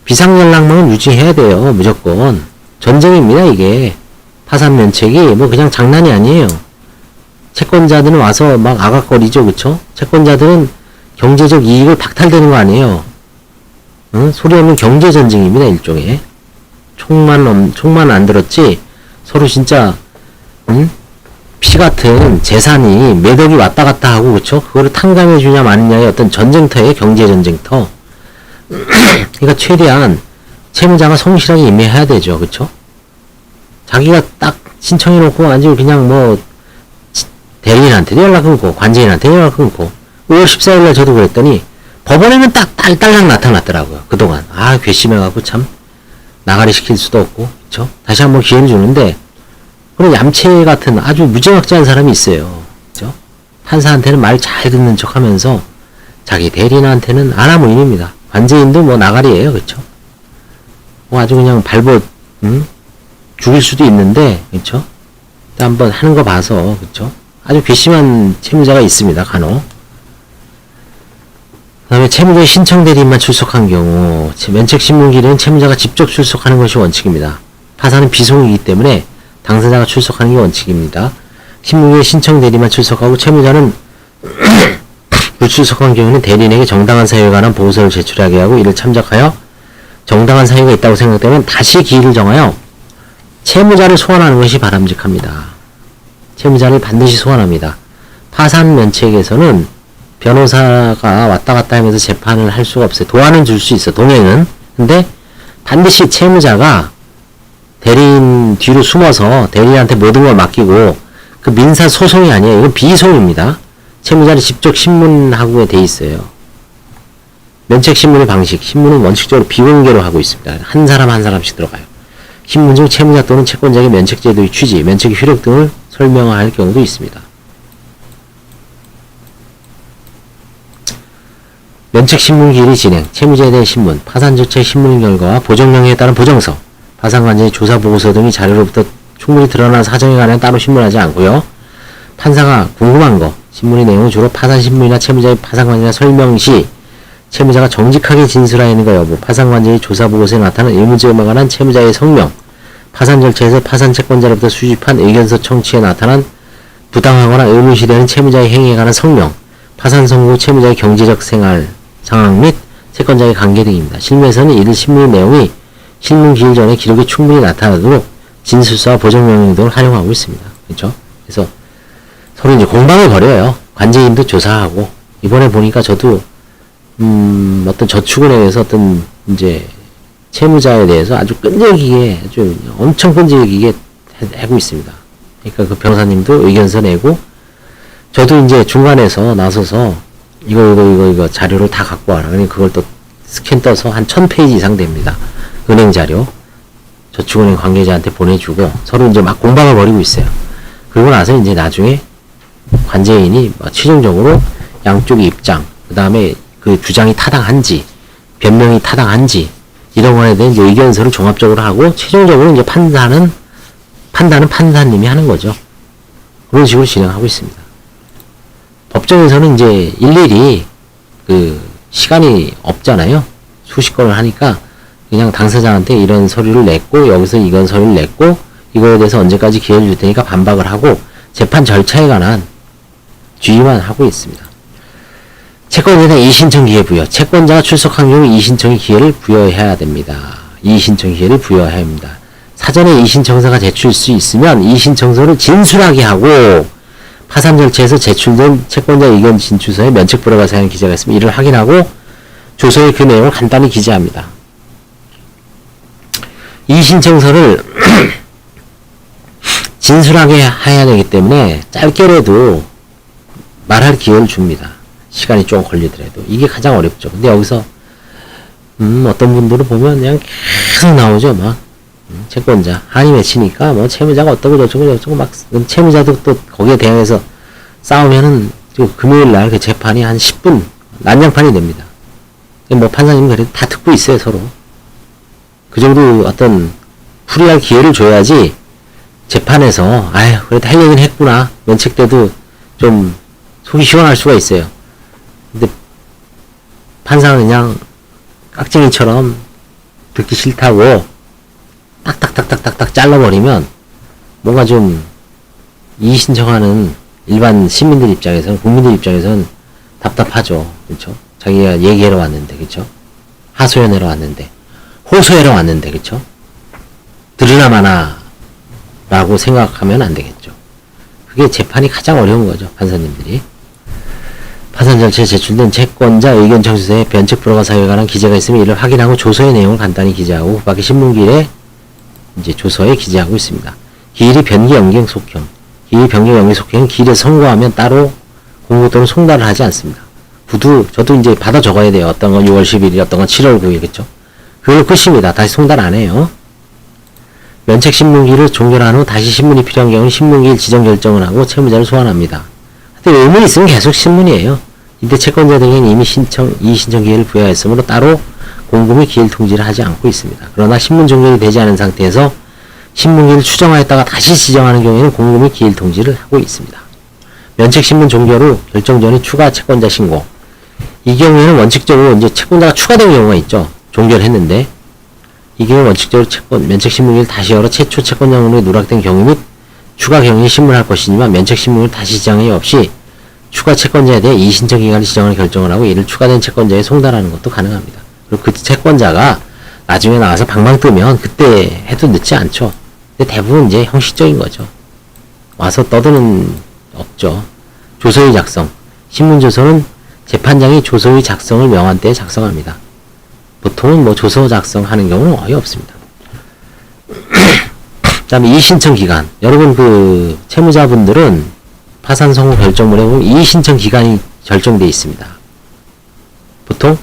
비상연락망은 유지해야 돼요. 무조건. 전쟁입니다, 이게. 파산 면책이 뭐 그냥 장난이 아니에요. 채권자들은 와서 막 아각거리죠, 그쵸? 채권자들은 경제적 이익을 박탈되는 거 아니에요. 응? 소리 없는 경제전쟁입니다, 일종의. 총만 안 들었지, 서로 진짜, 응? 피 같은 재산이 몇 억이 왔다 갔다 하고, 그쵸? 그거를 탕감해주냐 마느냐의 어떤 전쟁터예요, 경제전쟁터. 그러니까 최대한 채무자가 성실하게 임해야 되죠. 그쵸? 자기가 딱 신청해놓고 완전히 그냥 뭐 대리인한테도 연락 끊고 관제인한테 연락 끊고 5월 14일날 저도 그랬더니 법원에는 딱 딸딸랑 나타났더라고요. 그동안 괘씸해갖고 참 나가리 시킬 수도 없고 그쵸? 다시 한번 기회를 주는데 그런 얌체 같은 아주 무지막지한 사람이 있어요. 그쵸? 판사한테는 말 잘 듣는 척하면서 자기 대리인한테는 아나무인입니다. 관제인도 뭐 나가리예요, 그쵸? 뭐 아주 그냥 죽일 수도 있는데, 그쵸? 한번 하는 거 봐서, 그쵸? 아주 괘씸한 채무자가 있습니다, 간혹. 그 다음에 채무자의 신청 대리인만 출석한 경우, 면책신문기일은 채무자가 직접 출석하는 것이 원칙입니다. 파산은 비송이기 때문에 당사자가 출석하는 게 원칙입니다. 신문기일 신청 대리만 출석하고 채무자는 불출석한 경우는 대리인에게 정당한 사유에 관한 보고서를 제출하게 하고 이를 참작하여 정당한 사유가 있다고 생각되면 다시 기일을 정하여 채무자를 소환하는 것이 바람직합니다. 채무자를 반드시 소환합니다. 파산 면책에서는 변호사가 왔다 갔다 하면서 재판을 할 수가 없어요. 도안은 줄 수 있어, 동행은. 근데 반드시 채무자가 대리인 뒤로 숨어서 대리인한테 모든 걸 맡기고 그 민사 소송이 아니에요. 이건 비소입니다. 채무자를 직접 신문하고 돼 있어요. 면책신문의 방식, 신문은 원칙적으로 비공개로 하고 있습니다. 한 사람 한 사람씩 들어가요. 신문 중 채무자 또는 채권자에게 면책제도의 취지, 면책의 효력 등을 설명할 경우도 있습니다. 면책신문기일의 진행, 채무자에 대한 신문, 파산조차의 신문 결과와 보정령에 따른 보정서, 파산관제의 조사보고서 등의 자료로부터 충분히 드러난 사정에 관해 따로 신문하지 않고요. 판사가 궁금한 거, 신문의 내용은 주로 파산신문이나 채무자의 파산관계나 설명 시 채무자가 정직하게 진술하였는가 여부, 파산관제의 조사보고서에 나타난 의문점에 관한 채무자의 성명, 파산 절차에서 파산채권자로부터 수집한 의견서 청취에 나타난 부당하거나 의문시되는 채무자의 행위에 관한 성명, 파산 선고 후 채무자의 경제적 생활 상황 및 채권자의 관계 등입니다. 실무에서는 이들 신문의 내용이 신문 기일 전에 기록에 충분히 나타나도록 진술서와 보정명령 등을 활용하고 있습니다. 그렇죠? 그래서 서로 이제 공방을 벌여요. 관제인도 조사하고, 이번에 보니까 저도, 어떤 저축은행에서 어떤, 이제, 채무자에 대해서 아주 끈질기게, 아주 엄청 끈질기게 하고 있습니다. 그러니까 그 변호사님도 의견서 내고, 저도 이제 중간에서 나서서 이거 자료를 다 갖고 와라. 그러니 그걸 또 스캔 떠서 한 1000페이지 이상 됩니다. 은행 자료. 저축은행 관계자한테 보내주고 서로 이제 막 공방을 벌이고 있어요. 그러고 나서 이제 나중에 관제인이 최종적으로 양쪽의 입장, 그 다음에 그 주장이 타당한지, 변명이 타당한지, 이런 거에 대한 이제 의견서를 종합적으로 하고, 최종적으로 이제 판단은 판사님이 하는 거죠. 그런 식으로 진행하고 있습니다. 법정에서는 이제 일일이 그 시간이 없잖아요. 수십 건을 하니까 그냥 당사자한테 이런 서류를 냈고, 여기서 이건 서류를 냈고, 이거에 대해서 언제까지 기회를 줄 테니까 반박을 하고, 재판 절차에 관한 주의만 하고 있습니다. 채권에 대한 이의신청 기회 부여. 채권자가 출석한 경우 이의신청의 기회를 부여해야 됩니다. 이의신청 기회를 부여해야 합니다. 사전에 이의신청서가 제출될 수 있으면 이의신청서를 진술하게 하고, 파산 절차에서 제출된 채권자 의견 진술서에 면책 불허가 사용 기재가 있으면 이를 확인하고 조서에 그 내용을 간단히 기재합니다. 이의신청서를 진술하게 해야 되기 때문에 짧게라도 말할 기회를 줍니다. 시간이 좀 걸리더라도. 이게 가장 어렵죠. 근데 여기서 어떤 분들은 보면 그냥 계속 나오죠. 막 채권자 한이 맺히니까 뭐 채무자가 어떠고 저쩌고 막 채무자도 또 거기에 대항해서 싸우면은 금요일 날 그 재판이 한 10분 난장판이 됩니다. 뭐 판사님 그래도 다 듣고 있어요. 서로 그 정도 어떤 풀이할 기회를 줘야지 재판에서 아휴 그래도 할 얘기는 했구나 면책 때도 좀 속이 시원할 수가 있어요. 근데 판사는 그냥 깍쟁이처럼 듣기 싫다고 딱딱딱딱딱딱 잘라버리면 뭔가 좀 이의 신청하는 일반 시민들 입장에서는, 국민들 입장에서는 답답하죠. 그렇죠? 자기가 얘기하러 왔는데, 그렇죠? 하소연하러 왔는데, 호소하러 왔는데, 그렇죠? 들으나 마나 라고 생각하면 안 되겠죠. 그게 재판이 가장 어려운 거죠. 판사님들이. 파산 절차에 제출된 채권자 의견 청구서에 면책 불허가 사유에 관한 기재가 있으면 이를 확인하고 조서의 내용을 간단히 기재하고 그 밖에 신문기일에 이제 조서에 기재하고 있습니다. 기일이 변기 연경 속형. 기일 변경 연경 속형은 기일에 선고하면 따로 공고 또는 송달을 하지 않습니다. 저도 이제 받아 적어야 돼요. 어떤 건 6월 10일, 어떤 건 7월 9일, 그쵸? 그걸로 끝입니다. 다시 송달 안 해요. 면책 신문기일을 종결한 후 다시 신문이 필요한 경우는 신문기일 지정 결정을 하고 채무자를 소환합니다. 근데 의문이 있으면 계속 신문이에요. 이때 채권자 등에는 이미 이의신청 기회를 부여했으므로 따로 공금의 기일 통지를 하지 않고 있습니다. 그러나 신문 종결이 되지 않은 상태에서 신문기일을 추정하였다가 다시 지정하는 경우에는 공금의 기일 통지를 하고 있습니다. 면책 신문 종결 후 결정 전에 추가 채권자 신고. 이 경우에는 원칙적으로 이제 채권자가 추가된 경우가 있죠. 종결했는데 이 경우 원칙적으로 면책 신문기를 다시 열어 최초 채권자 등록이 누락된 경우 및 추가 경위에 신문할 것이지만 면책 신문을 다시 지정이 없이 추가 채권자에 대해 이의신청 기간을 지정하는 결정을 하고 이를 추가된 채권자에 송달하는 것도 가능합니다. 그리고 그 채권자가 나중에 나와서 방방 뜨면 그때 해도 늦지 않죠. 근데 대부분 이제 형식적인 거죠. 와서 떠드는 없죠. 조서의 작성. 신문조서는 재판장이 조서의 작성을 명한 때에 작성합니다. 보통은 뭐 조서 작성하는 경우는 거의 없습니다. 그 다음에 이의신청 기간. 여러분 그 채무자분들은 파산 선고 결정문에 보면 이의신청 기간이 결정되어 있습니다. 보통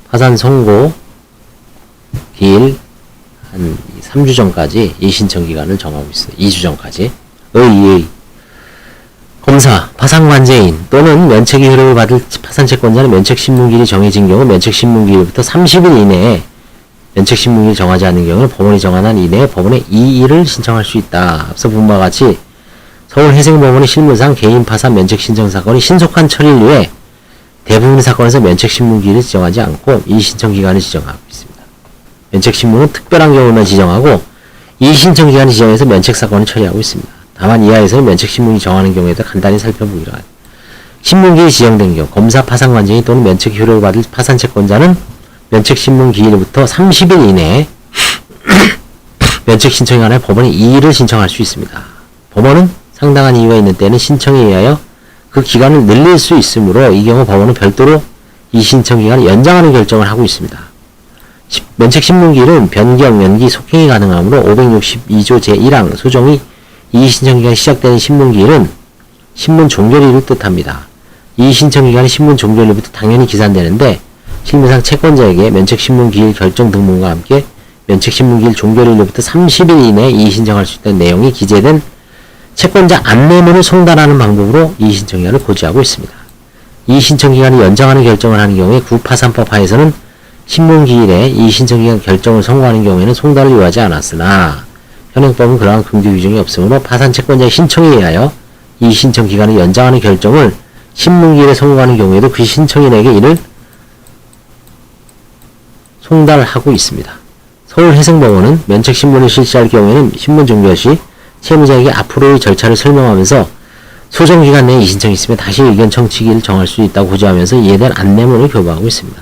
파산 선고 기일 한 3주 전까지 이의신청 기간을 정하고 있어요. 2주 전까지. 검사, 파산관제인 또는 면책의 효력을 받을 파산채권자는 면책신문기일이 정해진 경우 면책신문기일부터 30일 이내에 면책신문기일 정하지 않는 경우는 법원이 정한 한 이내에 법원에 이의를 신청할 수 있다. 앞서 본 바와 같이 서울해생법원의 실무상 개인 파산 면책신청 사건이 신속한 처리를 위해 대부분의 사건에서 면책신문기일을 지정하지 않고 이의신청 기간을 지정하고 있습니다. 면책신문은 특별한 경우만 지정하고 이의신청 기간을 지정해서 면책사건을 처리하고 있습니다. 다만 이하에서는 면책신문이 정하는 경우에 대해 간단히 살펴보기로 하죠. 신문기일이 지정된 경우 검사 파산관제인 또는 면책 효력을 받을 파산채권자는 면책신문기일부터 30일 이내에 면책신청에 관해 법원에 이의를 신청할 수 있습니다. 법원은 상당한 이유가 있는 때는 신청에 의하여 그 기간을 늘릴 수 있으므로 이 경우 법원은 별도로 이 신청 기간을 연장하는 결정을 하고 있습니다. 면책 신문기일은 변경, 연기, 속행이 가능하므로 562조 제1항 소정이 이의신청기간이 시작되는 신문기일은 신문 종결일을 뜻합니다. 이의신청기간이 신문 종결일부터 당연히 기산되는데 실무상 채권자에게 면책신문기일 결정 등본과 함께 면책신문기일 종결일로부터 30일 이내에 이의신청할 수 있다는 내용이 기재된 채권자 안내문을 송달하는 방법으로 이의신청기간을 고지하고 있습니다. 이의신청기간을 연장하는 결정을 하는 경우에 구파산법 하에서는 신문기일에 이의신청기간 결정을 선고하는 경우에는 송달을 요하지 않았으나 현행법은 그러한 금기 규정이 없으므로 파산 채권자의 신청에 의하여 이의신청기간을 연장하는 결정을 신문기일에 선고하는 경우에도 그 신청인에게 이를 송달하고 있습니다. 서울해상법원은 면책신문을 실시할 경우에는 신문 종결 시 채무자에게 앞으로의 절차를 설명하면서 소정기간 내에 이의신청이 있으면 다시 의견 청취기를 정할 수 있다고 고지하면서 이에 대한 안내문을 교부하고 있습니다.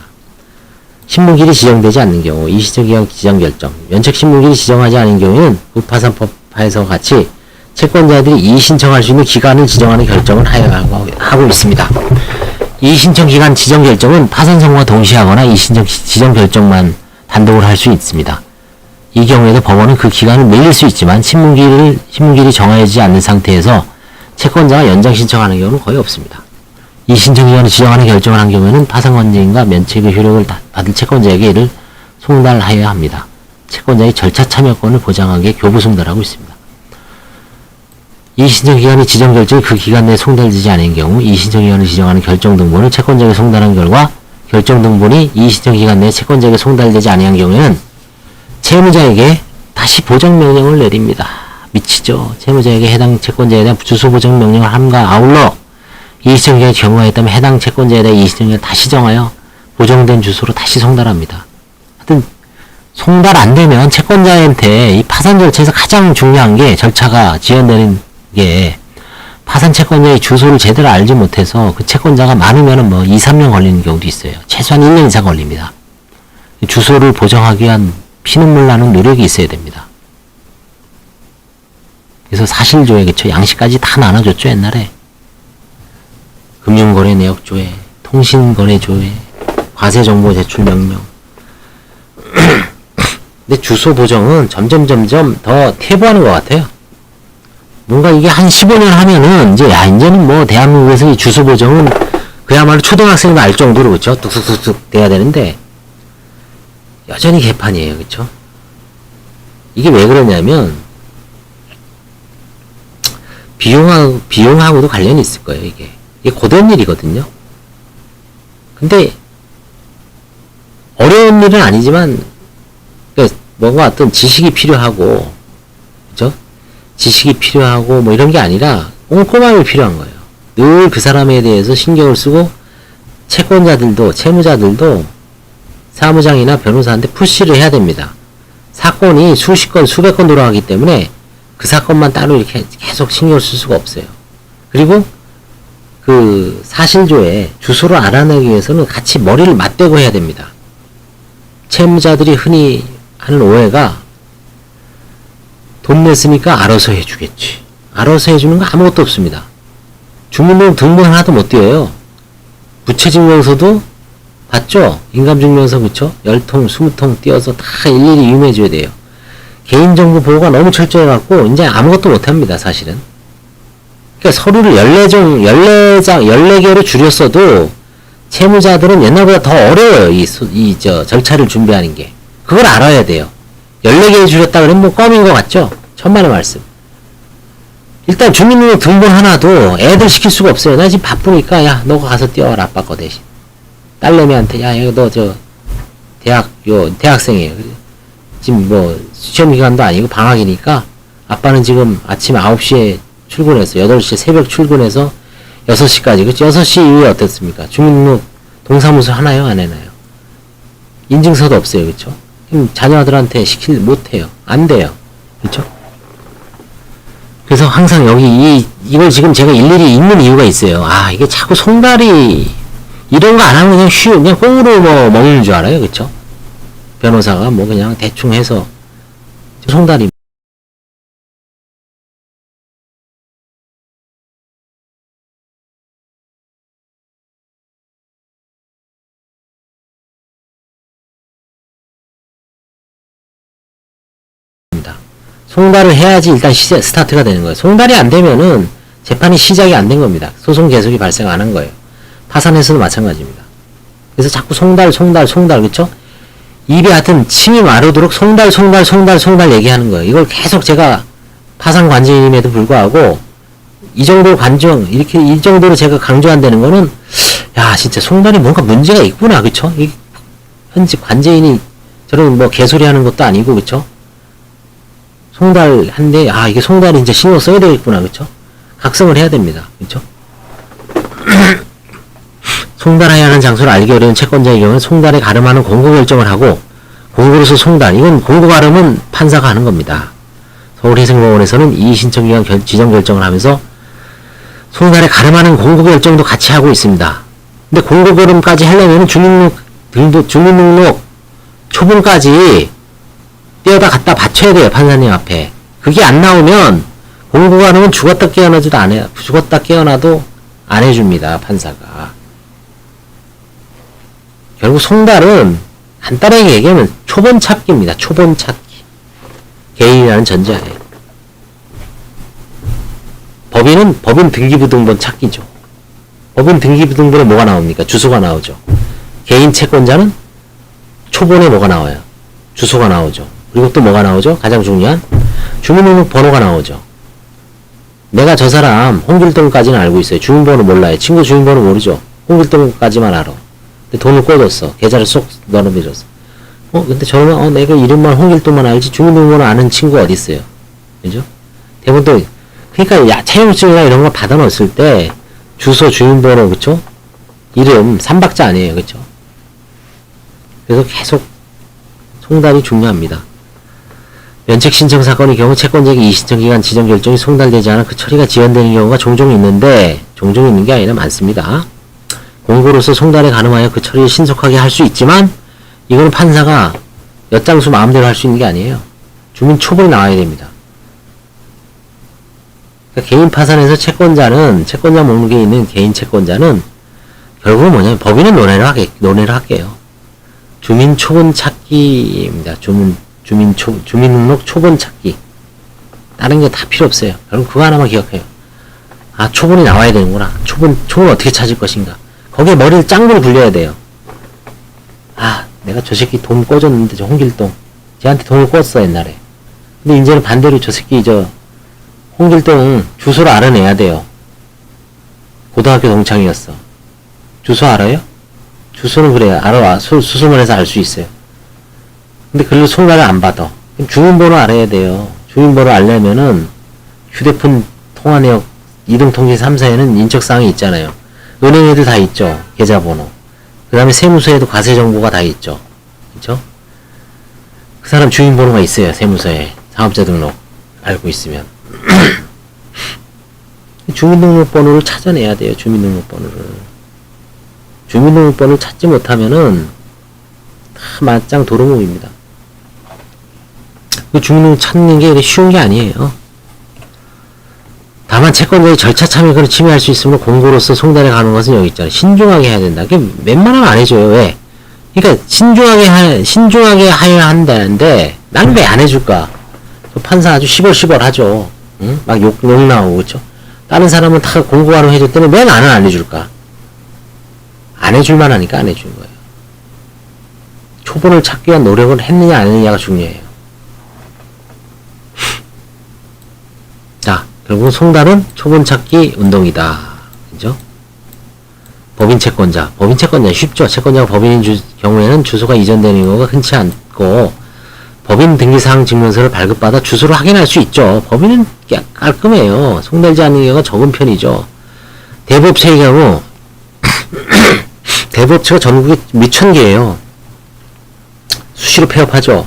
신문기일이 지정되지 않는 경우 이의신청기간 지정 결정, 면책신문기일이 지정하지 않은 경우에는 구파산법 하에서 같이 채권자들이 이의신청할 수 있는 기간을 지정하는 결정을 하고 있습니다. 이의신청기간 지정 결정은 파산 선고와 동시에 하거나 이의신청 지정 결정만 단독으로 할 수 있습니다. 이 경우에도 법원은 그 기간을 밀릴 수 있지만 신문기일이 정해지지 않는 상태에서 채권자가 연장 신청하는 경우는 거의 없습니다. 이의신청기간을 지정하는 결정을 한 경우에는 파산권자인과 면책의 효력을 받을 채권자에게 이를 송달하여야 합니다. 채권자의 절차 참여권을 보장하기 위해 교부 송달하고 있습니다. 이의신청기간이 지정 결정이 그 기간 내에 송달되지 않은 경우 이의신청기간을 지정하는 결정 등본을 채권자에게 송달한 결과 결정 등본이 이의신청기간 내에 채권자에게 송달되지 아니한 경우에는 채무자에게 다시 보정명령을 내립니다. 미치죠. 채무자에게 해당 채권자에 대한 주소 보정명령을 함과 아울러 이의신청기간이 경과했다면 해당 채권자에 대한 이의신청기간을 다시 정하여 보정된 주소로 다시 송달합니다. 하여튼 송달 안 되면 채권자한테 이 파산 절차에서 가장 중요한 게 절차가 지연되는 게 파산 채권자의 주소를 제대로 알지 못해서 그 채권자가 많으면 뭐 2, 3년 걸리는 경우도 있어요. 최소한 1년 이상 걸립니다. 주소를 보정하기 위한 피눈물 나는 노력이 있어야 됩니다. 그래서 사실조회, 그쵸? 양식까지 다 나눠줬죠, 옛날에. 금융거래 내역조회, 통신거래조회, 과세정보 제출 명령. 근데 주소 보정은 점점 더 퇴보하는 것 같아요. 뭔가 이게 한 15년 하면은 이제는 뭐 대한민국에서 이 주소 보정은 그야말로 초등학생도 알 정도로 그쵸? 뚝뚝뚝뚝 돼야 되는데 여전히 개판이에요, 그쵸? 이게 왜 그러냐면 비용하고도 관련이 있을 거예요, 이게 고된 일이거든요. 근데 어려운 일은 아니지만 뭔가 어떤 지식이 필요하고, 그죠? 지식이 필요하고 뭐 이런 게 아니라 꼼꼼함이 필요한 거예요. 늘 그 사람에 대해서 신경을 쓰고 채권자들도 채무자들도 사무장이나 변호사한테 푸시를 해야 됩니다. 사건이 수십 건 수백 건 돌아가기 때문에 그 사건만 따로 이렇게 계속 신경을 쓸 수가 없어요. 그리고 그 사실조에 주소를 알아내기 위해서는 같이 머리를 맞대고 해야 됩니다. 채무자들이 흔히 하는 오해가 돈 냈으니까 알아서 해주겠지. 알아서 해주는 거 아무것도 없습니다. 주민등록 등본 하나도 못 띄워요. 부채증명서도 봤죠? 인감증명서 그쵸? 10통, 20통 띄워서 다 일일이 유임해줘야 돼요. 개인정보 보호가 너무 철저해갖고 이제 아무것도 못합니다, 사실은. 그러니까 서류를 14개로 줄였어도 채무자들은 옛날보다 더 어려워요. 절차를 준비하는 게. 그걸 알아야 돼요. 14개 줄였다 그러면 뭐 껌인 것 같죠? 천만의 말씀. 일단 주민등록 등본 하나도 애들 시킬 수가 없어요. 나 지금 바쁘니까 야 너가 가서 띄워라 아빠 거 대신. 딸내미한테 야 너 대학생이에요. 지금 뭐 시험기간도 아니고 방학이니까 아빠는 지금 아침 9시에 출근해서 8시에 새벽 출근해서 6시까지 그치? 6시 이후에 어떻습니까? 주민등록 동사무소 하나요? 안 해나요? 인증서도 없어요. 그쵸? 그럼 자녀들한테 못해요. 안 돼요. 그쵸? 그래서 항상 여기 이걸 지금 제가 일일이 읽는 이유가 있어요. 이게 자꾸 송달이 이런 거 안 하면 그냥 꽁으로 뭐 먹는 줄 알아요. 그쵸? 변호사가 뭐 그냥 대충 해서 송달이 송달을 해야지 일단 스타트가 되는 거예요. 송달이 안 되면은 재판이 시작이 안 된 겁니다. 소송 계속이 발생 안 한 거예요. 파산에서도 마찬가지입니다. 그래서 자꾸 송달, 그쵸? 입에 하여튼 침이 마르도록 송달 얘기하는 거예요. 이걸 계속 제가 파산 관제임에도 불구하고 이 정도 이 정도로 제가 강조한다는 거는, 야, 진짜 송달이 뭔가 문제가 있구나, 그쵸? 현재 관제인이 저런 뭐 개소리 하는 것도 아니고, 그쵸? 송달 한데, 아, 이게 송달이 이제 신경 써야 되겠구나, 그쵸? 각성을 해야 됩니다, 그쵸? 송달해야 하는 장소를 알기 어려운 채권자의 경우는 송달에 가름하는 공고 결정을 하고, 공고로서 송달, 이건 공고 가름은 판사가 하는 겁니다. 서울희생공원에서는 이의신청기간 지정 결정을 하면서 송달에 가름하는 공고 결정도 같이 하고 있습니다. 근데 공고 가름까지 하려면 주민등록 초본까지 떼어다 갖다 바쳐야 돼요, 판사님 앞에. 그게 안 나오면 공고 가름은 죽었다 깨어나도 안 해줍니다, 판사가. 결국 송달은 간단하게 얘기하면 초본 찾기입니다. 초본 찾기. 개인이라는 전제하에. 법인 등기부등본 찾기죠. 법인 등기부등본에 뭐가 나옵니까? 주소가 나오죠. 개인 채권자는 초본에 뭐가 나와요? 주소가 나오죠. 그리고 또 뭐가 나오죠? 가장 중요한 주민등록번호가 나오죠. 내가 저 사람 홍길동까지는 알고 있어요. 주민번호 몰라요. 친구 주민번호 모르죠. 홍길동까지만 알아. 근데 돈을 꿔줬어. 계좌를 쏙 넣어내줬어. 근데 저는 내가 이름만 홍길동만 알지 주민등록번호 아는 친구가 어디 있어요? 그죠? 대부분 또 그러니까 채용증이나 이런 거 받아 넣었을 때 주소, 주민번호, 그쵸? 이름 3박자 아니에요, 그쵸? 그래서 계속 송달이 중요합니다. 면책 신청 사건의 경우 채권자에게 이의신청 기간 지정 결정이 송달되지 않아 그 처리가 지연되는 경우가 종종 있는데, 종종 있는 게 아니라 많습니다. 공고로서 송달에 가늠하여 그 처리를 신속하게 할 수 있지만, 이거는 판사가 엿장수 마음대로 할 수 있는 게 아니에요. 주민 초본이 나와야 됩니다. 그러니까 개인 파산에서 채권자 목록에 있는 개인 채권자는 결국은 뭐냐면 법인은 논의를 할게요. 주민 초본 찾기입니다. 주민등록 초본 찾기. 다른 게 다 필요 없어요. 여러분 그거 하나만 기억해요. 아, 초본이 나와야 되는구나. 초본 어떻게 찾을 것인가. 거기에 머리를 짱으로 굴려야 돼요. 아, 내가 저 새끼 돈 꿔줬는데, 저 홍길동. 쟤한테 돈을 꿨어, 옛날에. 근데 이제는 반대로 저 새끼, 홍길동 주소를 알아내야 돼요. 고등학교 동창이었어. 주소 알아요? 주소는 그래야 알아와. 수소문해서 알 수 있어요. 근데 그걸로 송달을 안 받아. 주민번호 알아야 돼요. 주민번호 알려면은 휴대폰 통화 내역, 이동통신 3사에는 인적사항이 있잖아요. 은행에도 다 있죠. 계좌번호. 그 다음에 세무서에도 과세정보가 다 있죠. 그쵸? 그 사람 주민번호가 있어요. 세무서에. 사업자 등록. 알고 있으면. 주민등록번호를 찾아내야 돼요. 주민등록번호를 찾지 못하면은 다 맞짱 도루묵입니다. 그 주민등록 찾는 게 쉬운 게 아니에요. 다만 채권자의 절차 참여권을 침해할 수 있으므로 공고로서 송달에 가는 것은 여기 있잖아요. 신중하게 해야 된다. 그게 웬만하면 안 해줘요. 왜? 그러니까 신중하게 해야 한다는데 난 왜 안 해줄까? 판사 아주 시벌시벌 하죠. 응? 막 욕 나오고, 그쵸? 다른 사람은 다 공고하러 해줬더니 왜 나는 안 해줄까? 안 해줄만 하니까 안 해주는 거예요. 초본을 찾기 위한 노력을 했느냐 안 했느냐가 중요해요. 자, 결국 송달은 초본 찾기 운동이다. 그죠? 법인 채권자 쉽죠. 채권자가 법인인 경우에는 주소가 이전되는 경우가 흔치 않고, 법인 등기사항 증명서를 발급받아 주소를 확인할 수 있죠. 법인은 깔끔해요. 송달지 않는 경우가 적은 편이죠. 대부업체의 경우 대부업체가 전국에 몇천 개예요. 수시로 폐업하죠.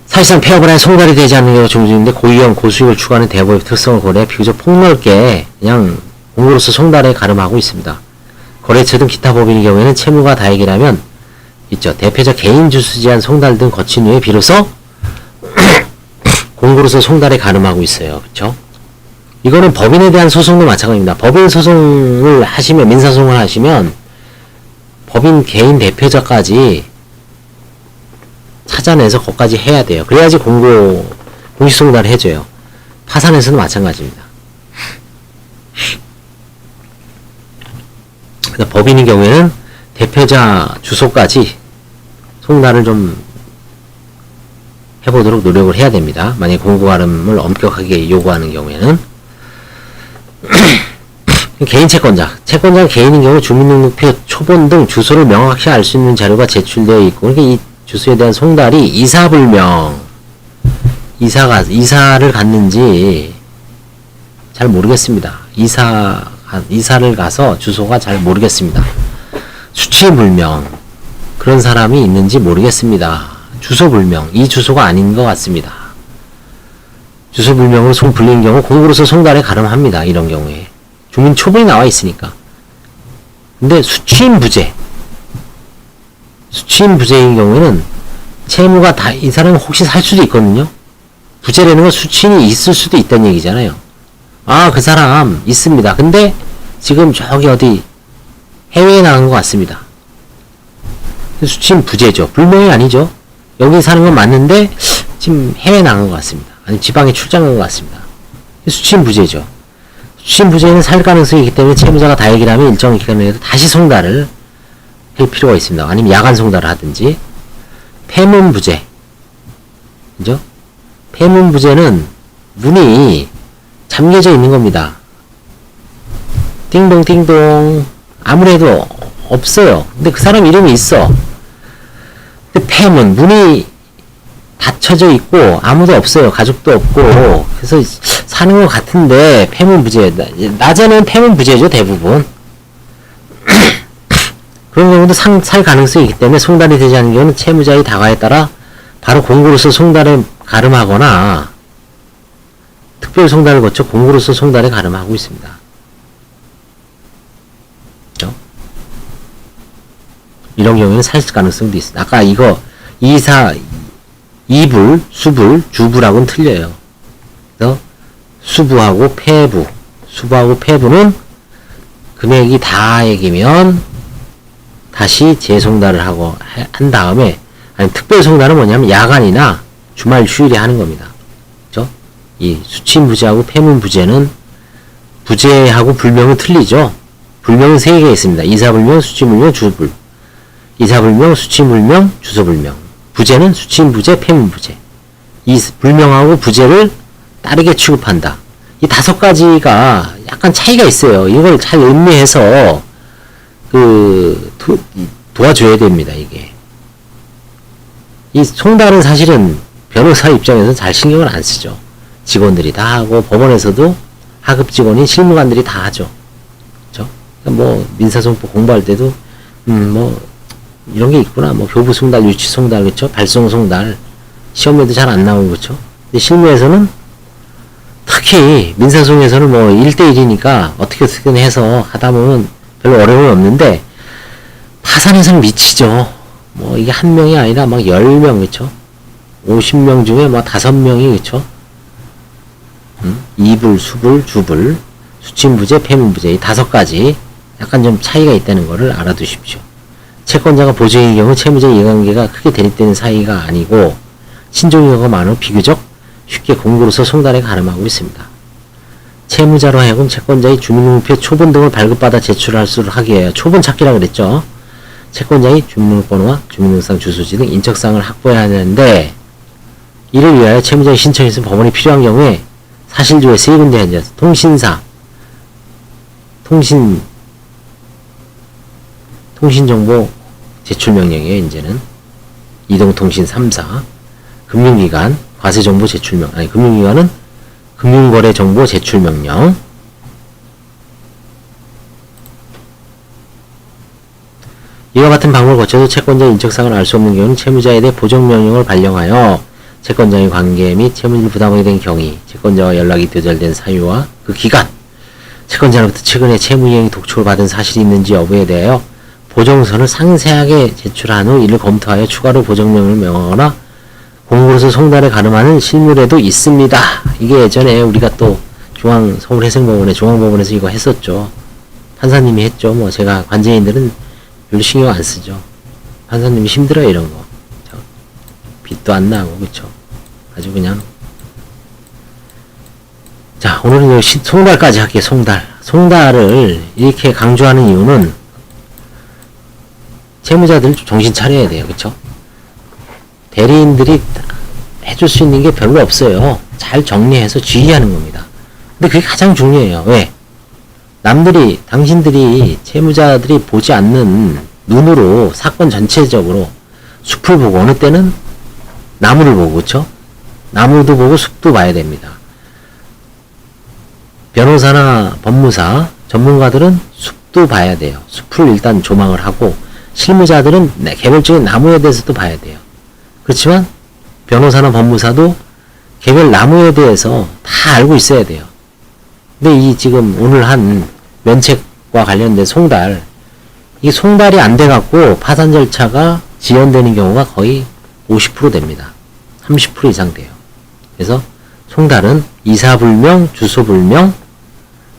사실상 폐업을 해 송달이 되지 않는 경우가 종종 있는데, 고위험 고수익을 추구하는 대부업의 특성을 고려해 비교적 폭넓게 그냥 공고로서 송달에 가름하고 있습니다. 거래처 등 기타 법인의 경우에는 채무가 다액이라면 있죠. 대표적 개인 주수 제한 송달 등 거친 후에 비로소 공고로서 송달에 가름하고 있어요. 그쵸? 이거는 법인에 대한 소송도 마찬가지입니다. 법인 소송을 하시면, 민사소송을 하시면 법인 개인 대표자까지 찾아내서 거기까지 해야 돼요. 그래야지 공고 공시송달을 해줘요. 파산에서도 마찬가지입니다. 법인인 경우에는 대표자 주소까지 송달을 좀 해보도록 노력을 해야 됩니다. 만약에 공고가름을 엄격하게 요구하는 경우에는. 개인 채권자. 채권자가 개인인 경우 주민등록표 초본 등 주소를 명확히 알 수 있는 자료가 제출되어 있고, 그러니까 이 주소에 대한 송달이 이사불명. 이사를 갔는지 잘 모르겠습니다. 이사를 가서 주소가 잘 모르겠습니다. 수치불명. 그런 사람이 있는지 모르겠습니다. 주소불명. 이 주소가 아닌 것 같습니다. 주소불명으로 송 불리는 경우 공고로서 송달에 가름합니다. 이런 경우에. 주민 초본이 나와 있으니까. 근데 수취인부재. 수취인부재인 경우에는 채무가 다, 이 사람은 혹시 살 수도 있거든요. 부재라는 건 수취인이 있을 수도 있다는 얘기잖아요. 아, 그 사람 있습니다. 근데 지금 저기 어디 해외에 나간 것 같습니다. 수취인 부재죠. 불명이 아니죠. 여기 사는 건 맞는데 지금 해외에 나간 것 같습니다. 아니 지방에 출장한 것 같습니다. 수취인 부재죠. 수취인 부재는 살 가능성이 있기 때문에 채무자가 다액이라면 일정 기간 내에도 다시 송달을 할 필요가 있습니다. 아니면 야간 송달을 하든지. 폐문부재. 그죠? 폐문부재는 문이 잠겨져 있는 겁니다. 띵동띵동. 아무래도 없어요. 근데 그 사람 이름이 있어. 근데 폐문, 문이 닫혀져 있고 아무도 없어요. 가족도 없고. 그래서 사는 것 같은데 폐문부재. 낮에는 폐문부재죠, 대부분. 그런 경우도 살 가능성이 있기 때문에 송달이 되지 않는 경우는 채무자의 다가에 따라 바로 공고로서 송달에 가름하거나 특별 송달을 거쳐 공고로서 송달에 가름하고 있습니다. 그렇죠? 이런 경우에는 살 가능성도 있습니다. 아까 이거 이불, 수불, 주불하고는 틀려요. 그래서 수부하고 폐부, 수부하고 폐부는 금액이 다액이면 다시 재송달을 하고 한 다음에, 아니 특별 송달은 뭐냐면 야간이나 주말 휴일에 하는 겁니다. 그죠? 이 수취인부재하고 폐문부재는 부재하고 불명은 틀리죠. 불명은 3개가 있습니다. 이사불명, 수취불명, 주불. 이사불명, 수취불명, 주소불명. 부재는 수취인부재, 폐문부재. 이 불명하고 부재를 다르게 취급한다. 이 5가지가 약간 차이가 있어요. 이걸 잘 음미해서 도와줘야 됩니다. 이게. 이 송달은 사실은 변호사 입장에서는 잘 신경을 안 쓰죠. 직원들이 다 하고 법원에서도 하급 직원인 실무관들이 다 하죠. 그렇죠? 뭐 민사소송법 공부할 때도 뭐 이런 게 있구나. 뭐 교부 송달, 유치 송달, 그렇죠? 발송 송달 시험에도 잘 안 나오고 그렇죠? 근데 실무에서는 특히 민사소송에서는 뭐 1대1이니까 어떻게든 해서 하다 보면 별로 어려움이 없는데 파산에서는 미치죠. 뭐 이게 한 명이 아니라 막 10명, 그쵸? 50명 중에 막 5명이, 그쵸? 이불, 수불, 주불, 수취인부재, 폐문부재 이 5가지 약간 좀 차이가 있다는 것을 알아두십시오. 채권자가 보증인 경우 채무자의 이해관계가 크게 대립되는 사이가 아니고 신종의 경우가 많아 비교적 쉽게 공고로서 송달에 가름하고 있습니다. 채무자로 하여금 채권자의 주민등록표 초본 등을 발급받아 제출할 수 하게 해요. 초본 찾기라 그랬죠. 채권자의 주민등록번호와 주민등록상 주소지 등 인적사항을 확보해야 하는데 이를 위하여 채무자의 신청에서 법원이 필요한 경우에 사실조회 세 군데 앉아서 통신사, 통신정보 제출명령이에요. 이제는 이동통신 3사, 금융기관 과세정보 제출명, 아니 금융기관은 금융거래정보 제출명령. 이와 같은 방법을 거쳐도 채권자의 인적사항을 알 수 없는 경우는 채무자에 대해 보정명령을 발령하여 채권자의 관계 및 채무를 부담하게 된 경위, 채권자와 연락이 두절된 사유와 그 기간, 채권자로부터 최근에 채무이행 독촉을 받은 사실이 있는지 여부에 대하여 보정서를 상세하게 제출한 후 이를 검토하여 추가로 보정명령을 명하거나 공고로서 송달에 가름하는 실물에도 있습니다. 이게 예전에 우리가 또 서울해상법원에 중앙법원에서 이거 했었죠. 판사님이 했죠. 뭐 제가 관제인들은 별로 신경 안 쓰죠. 판사님이 힘들어요, 이런 거. 빚도 안 나고, 그쵸? 아주 그냥 자, 오늘은 송달까지 할게요. 송달을 이렇게 강조하는 이유는 채무자들 정신 차려야 돼요. 그쵸? 대리인들이 해줄 수 있는 게 별로 없어요. 잘 정리해서 지휘하는 겁니다. 근데 그게 가장 중요해요. 왜? 당신들이, 채무자들이 보지 않는 눈으로 사건 전체적으로 숲을 보고, 어느 때는 나무를 보고, 그쵸? 나무도 보고 숲도 봐야 됩니다. 변호사나 법무사, 전문가들은 숲도 봐야 돼요. 숲을 일단 조망을 하고, 실무자들은 개별적인 나무에 대해서도 봐야 돼요. 그렇지만, 변호사나 법무사도 개별 나무에 대해서 다 알고 있어야 돼요. 근데 지금 오늘 한 면책과 관련된 송달, 이 송달이 안 돼갖고 파산 절차가 지연되는 경우가 거의 50% 됩니다. 30% 이상 돼요. 그래서 송달은 이사불명, 주소불명,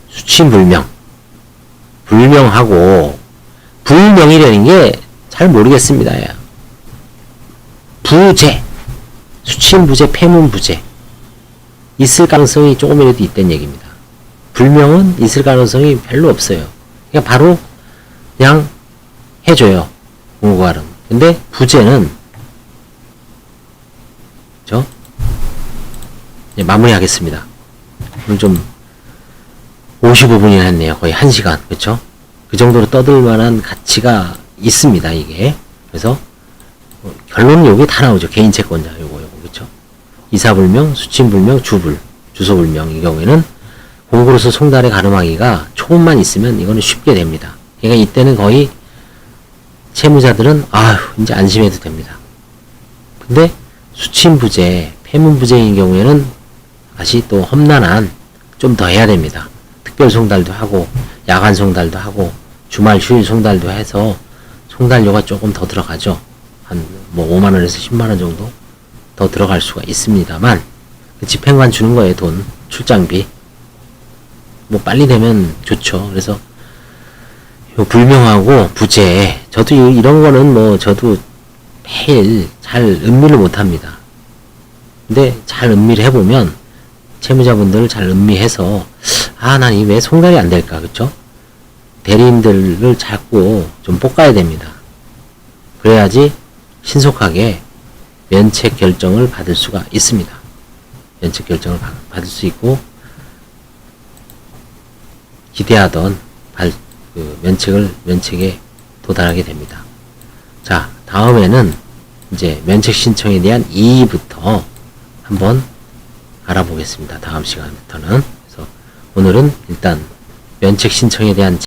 수취불명, 불명하고, 불명이라는 게 잘 모르겠습니다. 부재, 수취인부재, 폐문부재 있을 가능성이 조금이라도 있다는 얘기입니다. 불명은 있을 가능성이 별로 없어요. 그냥 바로 그냥 해줘요. 공고활은. 근데 부재는 이제 마무리하겠습니다. 오늘 좀 55분이나 했네요. 거의 1시간. 그쵸? 그 정도로 떠들 만한 가치가 있습니다. 이게. 그래서 결론은 여기 다 나오죠. 개인채권자 요거 그쵸? 이사불명, 수취불명, 주소불명 이 경우에는 공고로서 송달에 가름하기가 초음만 있으면 이거는 쉽게 됩니다. 그러니까 이때는 거의 채무자들은 이제 안심해도 됩니다. 근데 수취인부재, 폐문부재인 경우에는 다시 또 험난한 좀 더 해야 됩니다. 특별 송달도 하고 야간 송달도 하고 주말 휴일 송달도 해서 송달료가 조금 더 들어가죠. 한 5만원에서 10만원 정도 더 들어갈 수가 있습니다만, 집행관 주는 거예요. 돈, 출장비. 빨리 되면 좋죠. 그래서 요 불명하고 부재, 저도 이런 거는 저도 매일 잘 음미를 못 합니다. 근데 잘 음미를 해보면 채무자분들을 잘 음미해서 난 이 왜 송달이 안 될까, 그쵸? 대리인들을 자꾸 좀 볶아야 됩니다. 그래야지 신속하게 면책 결정을 받을 수가 있습니다. 면책 결정을 받을 수 있고 기대하던 면책에 도달하게 됩니다. 자, 다음에는 이제 면책 신청에 대한 이의부터 한번 알아보겠습니다. 다음 시간부터는. 그래서 오늘은 일단 면책 신청에 대한